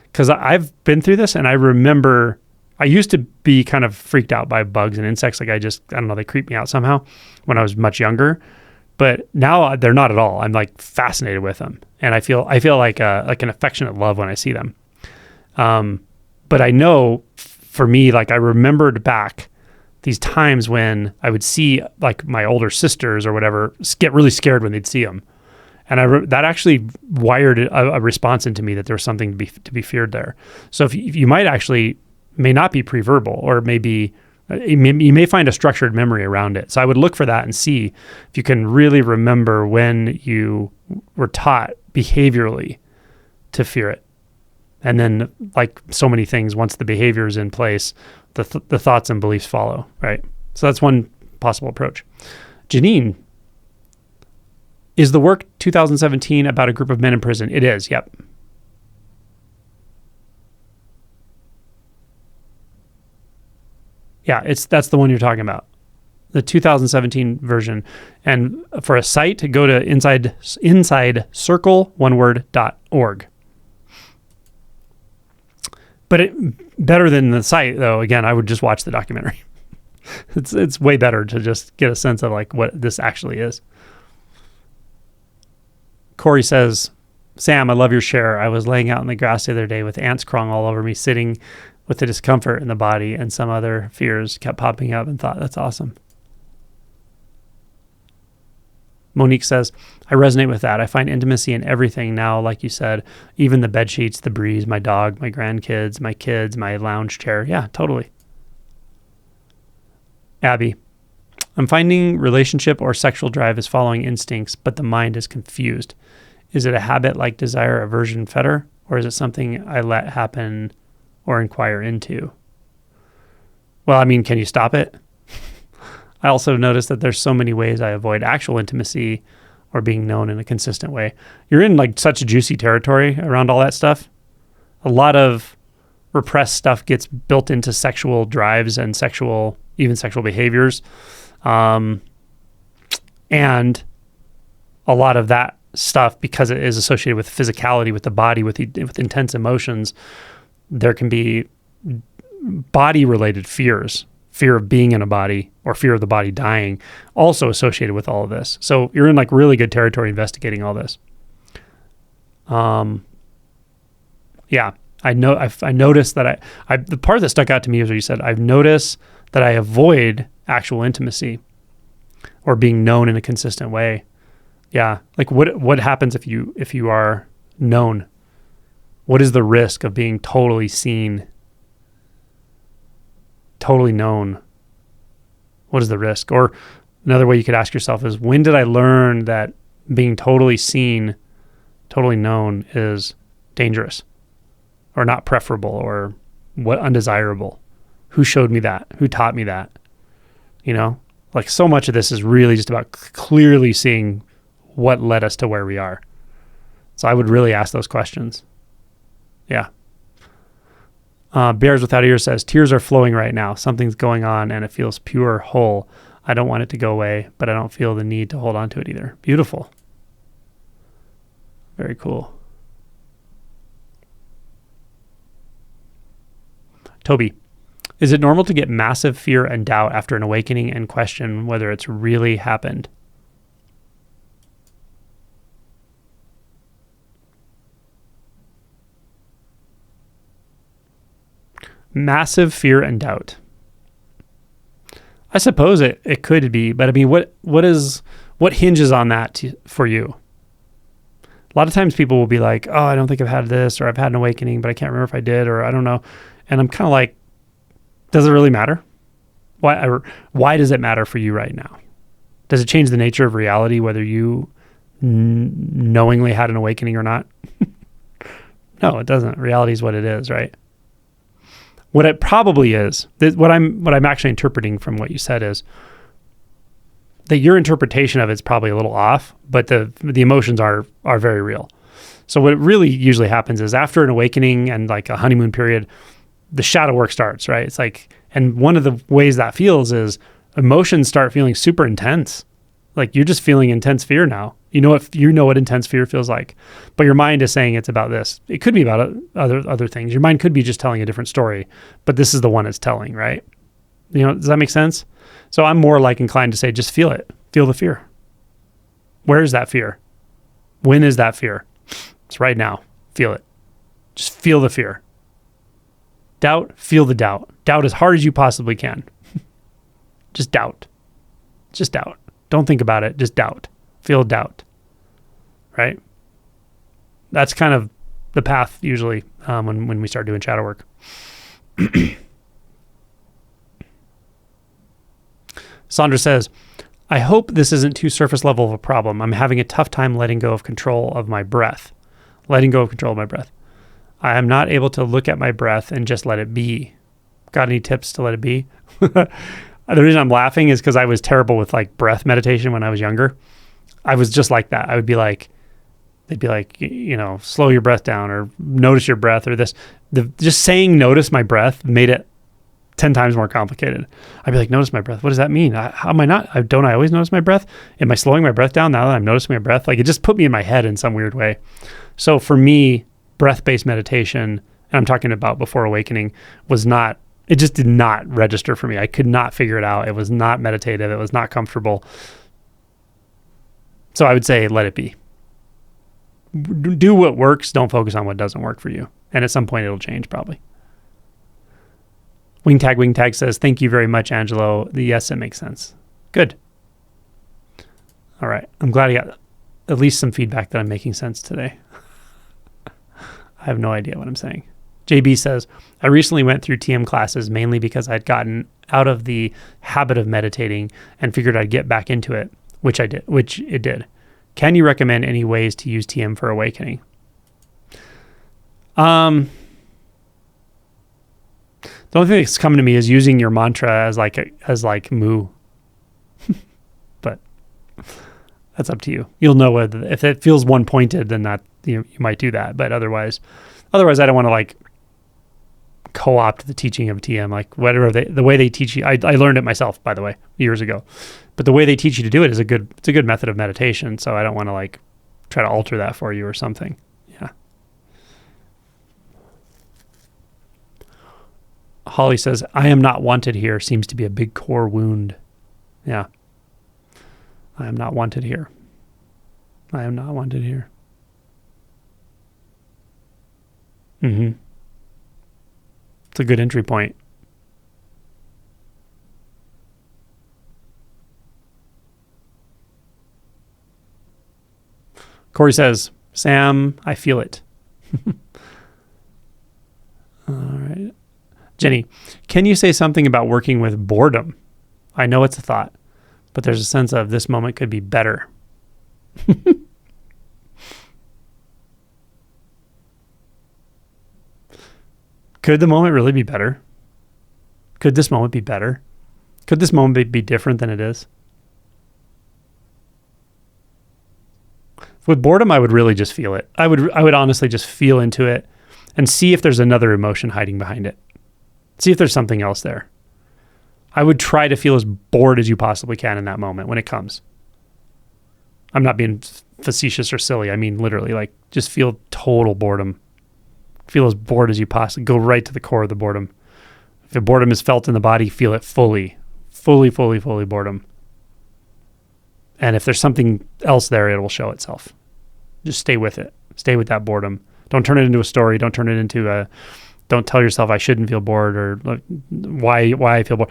Because I've been through this, and I remember I used to be kind of freaked out by bugs and insects. Like I don't know, they creep me out somehow when I was much younger. But now they're not at all. I'm like fascinated with them, and I feel like an affectionate love when I see them. But I know for me, like I remembered back these times when I would see like my older sisters or whatever get really scared when they'd see them, and that actually wired a response into me that there was something to be feared there. So if you may not be preverbal, or maybe you may find a structured memory around it. So I would look for that and see if you can really remember when you were taught behaviorally to fear it. And then, like so many things, once the behavior is in place, the thoughts and beliefs follow, right? So that's one possible approach. Janine, is the work 2017 about a group of men in prison? It is, yep. Yeah, that's the one you're talking about, the 2017 version. And for a site, go to insidecircle.org. But better than the site, though, again, I would just watch the documentary. It's way better to just get a sense of like what this actually is. Corey says, Sam, I love your share. I was laying out in the grass the other day with ants crawling all over me, sitting with the discomfort in the body, and some other fears kept popping up, and thought, that's awesome. Monique says, I resonate with that. I find intimacy in everything now, like you said, even the bed sheets, the breeze, my dog, my grandkids, my kids, my lounge chair. Yeah, totally. Abby, I'm finding relationship or sexual drive is following instincts, but the mind is confused. Is it a habit like desire, aversion, fetter, or is it something I let happen or inquire into? Well, I mean, can you stop it? I also notice that there's so many ways I avoid actual intimacy or being known in a consistent way. You're in like such a juicy territory around all that stuff. A lot of repressed stuff gets built into sexual drives and even sexual behaviors. And a lot of that stuff, because it is associated with physicality, with the body, with intense emotions, there can be body-related fears, fear of being in a body or fear of the body dying, also associated with all of this. So you're in like really good territory investigating all this. Yeah, I noticed that the part that stuck out to me is where you said, I've noticed that I avoid actual intimacy or being known in a consistent way. Yeah, like what happens if you are known? What is the risk of being totally seen, totally known? What is the risk? Or another way you could ask yourself is, when did I learn that being totally seen, totally known is dangerous or not preferable or undesirable? Who showed me that? Who taught me that? You know, like so much of this is really just about clearly seeing what led us to where we are. So I would really ask those questions. Yeah. Bears Without Ears says, tears are flowing right now. Something's going on and it feels pure, whole. I don't want it to go away, but I don't feel the need to hold on to it either. Beautiful. Very cool. Toby, is it normal to get massive fear and doubt after an awakening and question whether it's really happened? Massive fear and doubt. I suppose it could be, but I mean, what hinges on that for you? A lot of times people will be like, oh, I don't think I've had this, or I've had an awakening, but I can't remember if I did, or I don't know. And I'm kind of like, does it really matter? Why does it matter for you right now? Does it change the nature of reality, whether you knowingly had an awakening or not? No, it doesn't. Reality is what it is, right? What it probably is, what I'm actually interpreting from what you said is that your interpretation of it's probably a little off, but the emotions are very real. So what really usually happens is after an awakening and like a honeymoon period, the shadow work starts, right? It's like, and one of the ways that feels is emotions start feeling super intense. Like you're just feeling intense fear now. You know what intense fear feels like, but your mind is saying it's about this. It could be about other things. Your mind could be just telling a different story, but this is the one it's telling, right? You know, does that make sense? So I'm more like inclined to say, just feel it. Feel the fear. Where is that fear? When is that fear? It's right now. Feel it. Just feel the fear. Doubt, feel the doubt. Doubt as hard as you possibly can. Just doubt. Just doubt. Don't think about it. Just doubt. Feel doubt. Right? That's kind of the path usually when we start doing shadow work. Sandra says, I hope this isn't too surface level of a problem. I'm having a tough time letting go of control of my breath. Letting go of control of my breath. I am not able to look at my breath and just let it be. Got any tips to let it be? The reason I'm laughing is because I was terrible with like breath meditation when I was younger. I was just like that. I would be like, they'd be like, you know, slow your breath down or notice your breath or this. Just saying notice my breath made it 10 times more complicated. I'd be like, notice my breath. What does that mean? How am I not? Don't I always notice my breath? Am I slowing my breath down now that I'm noticing my breath? Like it just put me in my head in some weird way. So for me, breath-based meditation, and I'm talking about before awakening, it just did not register for me. I could not figure it out. It was not meditative. It was not comfortable. So I would say, let it be. Do what works. Don't focus on what doesn't work for you. And at some point it'll change probably. Wingtag says, thank you very much, Angelo. Yes, it makes sense. Good. All right. I'm glad I got at least some feedback that I'm making sense today. I have no idea what I'm saying. JB says, I recently went through TM classes mainly because I'd gotten out of the habit of meditating and figured I'd get back into it, which it did. Can you recommend any ways to use TM for awakening? The only thing that's coming to me is using your mantra as like moo. But that's up to you. You'll know whether, if it feels one pointed, then that you might do that. But otherwise I don't want to like co-opt the teaching of TM, like whatever the way they teach you. I learned it myself, by the way, years ago. But the way they teach you to do it is it's a good method of meditation. So I don't want to like try to alter that for you or something. Yeah. Holly says, I am not wanted here seems to be a big core wound. Yeah. I am not wanted here. I am not wanted here. Mm-hmm. It's a good entry point. Corey says, Sam, I feel it. All right. Jenny, can you say something about working with boredom? I know it's a thought, but there's a sense of this moment could be better. Could the moment really be better? Could this moment be better? Could this moment be different than it is? With boredom, I would really just feel it. I would honestly just feel into it and see if there's another emotion hiding behind it. See if there's something else there. I would try to feel as bored as you possibly can in that moment when it comes. I'm not being facetious or silly. I mean, literally, like, just feel total boredom. Feel as bored as you possibly, go right to the core of the boredom. If the boredom is felt in the body, feel it fully boredom. And if there's something else there, it will show itself. Just stay with it. Stay with that boredom. Don't turn it into a story. Don't turn it into don't tell yourself I shouldn't feel bored or why I feel bored.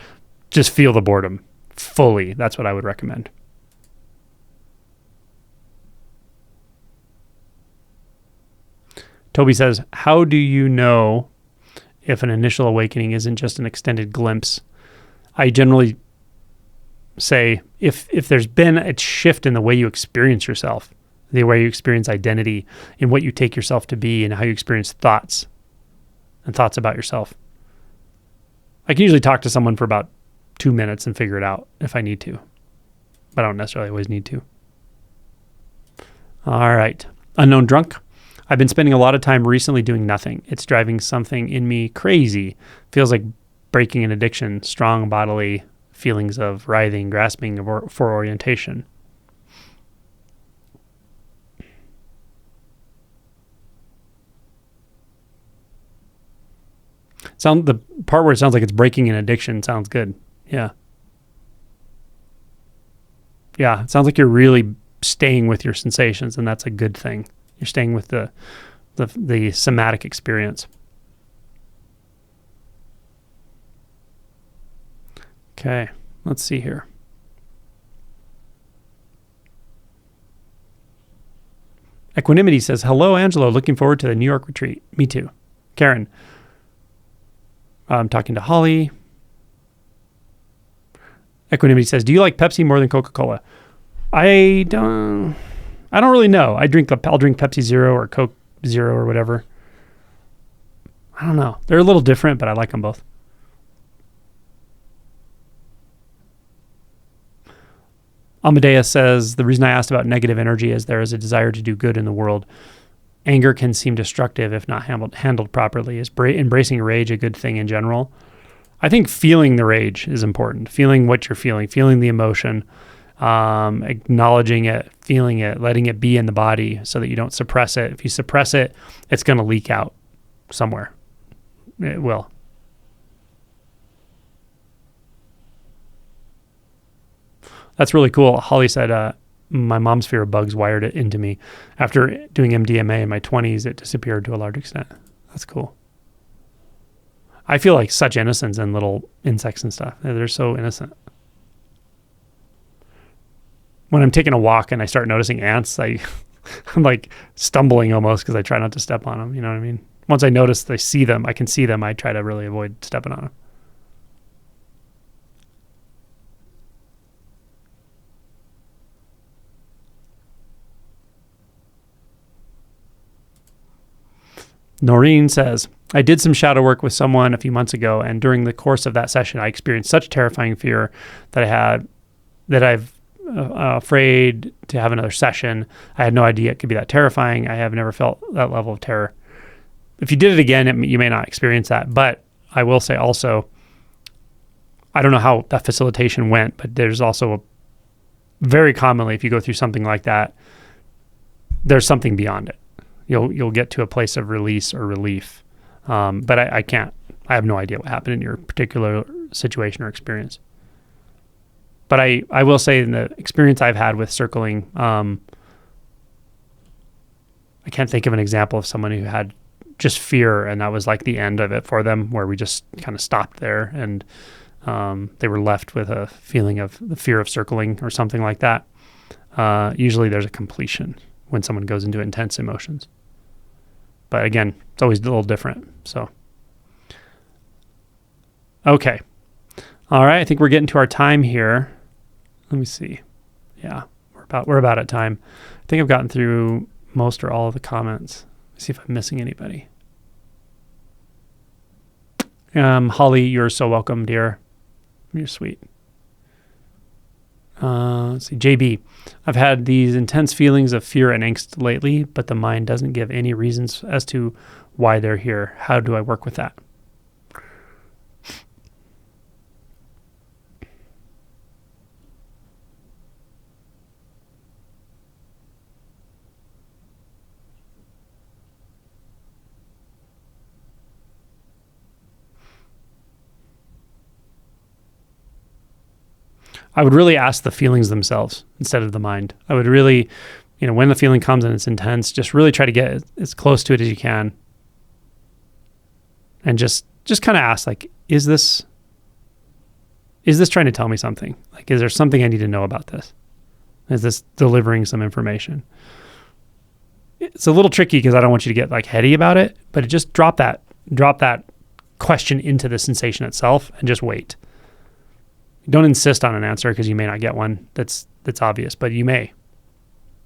Just feel the boredom fully. That's what I would recommend. Toby says, how do you know if an initial awakening isn't just an extended glimpse? I generally say if there's been a shift in the way you experience yourself, the way you experience identity, in what you take yourself to be, and how you experience thoughts and thoughts about yourself. I can usually talk to someone for about 2 minutes and figure it out if I need to, but I don't necessarily always need to. All right. Unknown drunk. I've been spending a lot of time recently doing nothing. It's driving something in me crazy. Feels like breaking an addiction, strong bodily feelings of writhing, grasping for orientation. The part where it sounds like it's breaking an addiction sounds good. Yeah. Yeah, it sounds like you're really staying with your sensations, and that's a good thing. You're staying with the somatic experience. Okay, let's see here. Equanimity says, hello, Angelo. Looking forward to the New York retreat. Me too. Karen. I'm talking to Holly. Equanimity says, do you like Pepsi more than Coca-Cola? I don't really know. I'll drink Pepsi Zero or Coke Zero or whatever. I don't know. They're a little different, but I like them both. Amadeus says, the reason I asked about negative energy is there is a desire to do good in the world. Anger can seem destructive if not handled properly. Is embracing rage a good thing in general? I think feeling the rage is important. Feeling what you're feeling the emotion, acknowledging it, feeling it, letting it be in the body so that you don't suppress it. If you suppress it, it's going to leak out somewhere. It will. That's really cool. Holly said, my mom's fear of bugs wired it into me. After doing MDMA in my 20s, it disappeared to a large extent. That's cool. I feel like such innocence in little insects and stuff. They're so innocent. When I'm taking a walk and I start noticing ants, I'm like stumbling almost because I try not to step on them. You know what I mean? Once I notice I can see them, I try to really avoid stepping on them. Noreen says, I did some shadow work with someone a few months ago, and during the course of that session, I experienced such terrifying fear that I've afraid to have another session. I had no idea it could be that terrifying. I have never felt that level of terror. If you did it again, you may not experience that. But I will say also, I don't know how that facilitation went, but there's also very commonly, if you go through something like that, there's something beyond it. You'll get to a place of release or relief. But I have no idea what happened in your particular situation or experience. But I will say in the experience I've had with circling, I can't think of an example of someone who had just fear and that was like the end of it for them, where we just kind of stopped there and they were left with a feeling of the fear of circling or something like that. Usually there's a completion when someone goes into intense emotions. But again, it's always a little different. So, okay. All right. I think we're getting to our time here. Let me see. Yeah, we're about at time. I think I've gotten through most or all of the comments. Let's see if I'm missing anybody. Holly, you're so welcome, dear. You're sweet. Let's see. JB, I've had these intense feelings of fear and angst lately, but the mind doesn't give any reasons as to why they're here. How do I work with that? I would really ask the feelings themselves instead of the mind. I would really, when the feeling comes and it's intense, just really try to get as close to it as you can. And just kind of ask, like, is this trying to tell me something? Like, is there something I need to know about this? Is this delivering some information? It's a little tricky because I don't want you to get like heady about it, but just drop that question into the sensation itself and just wait. Don't insist on an answer because you may not get one that's obvious, but you may.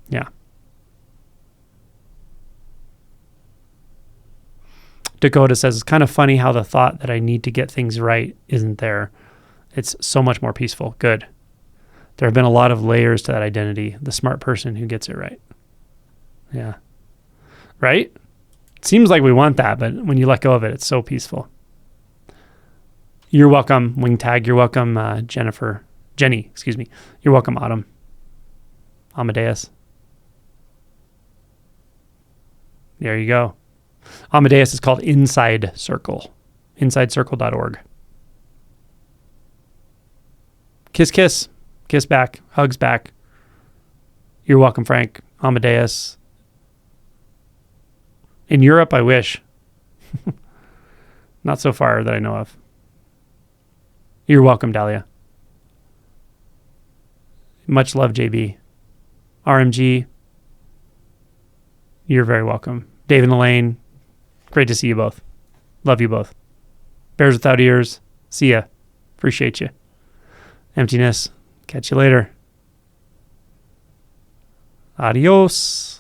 Yeah. Dakota says, it's kind of funny how the thought that I need to get things right isn't there. It's so much more peaceful. Good. There have been a lot of layers to that identity. The smart person who gets it right. Yeah. Right? It seems like we want that, but when you let go of it, it's so peaceful. You're welcome, Wing Tag. You're welcome, Jenny, excuse me. You're welcome, Autumn. Amadeus. There you go. Amadeus is called Inside Circle. InsideCircle.org. Kiss, kiss. Kiss back. Hugs back. You're welcome, Frank. Amadeus. In Europe, I wish. Not so far that I know of. You're welcome, Dahlia. Much love, JB. RMG, you're very welcome. Dave and Elaine, great to see you both. Love you both. Bears Without Ears, see ya. Appreciate you. Emptiness, catch you later. Adios.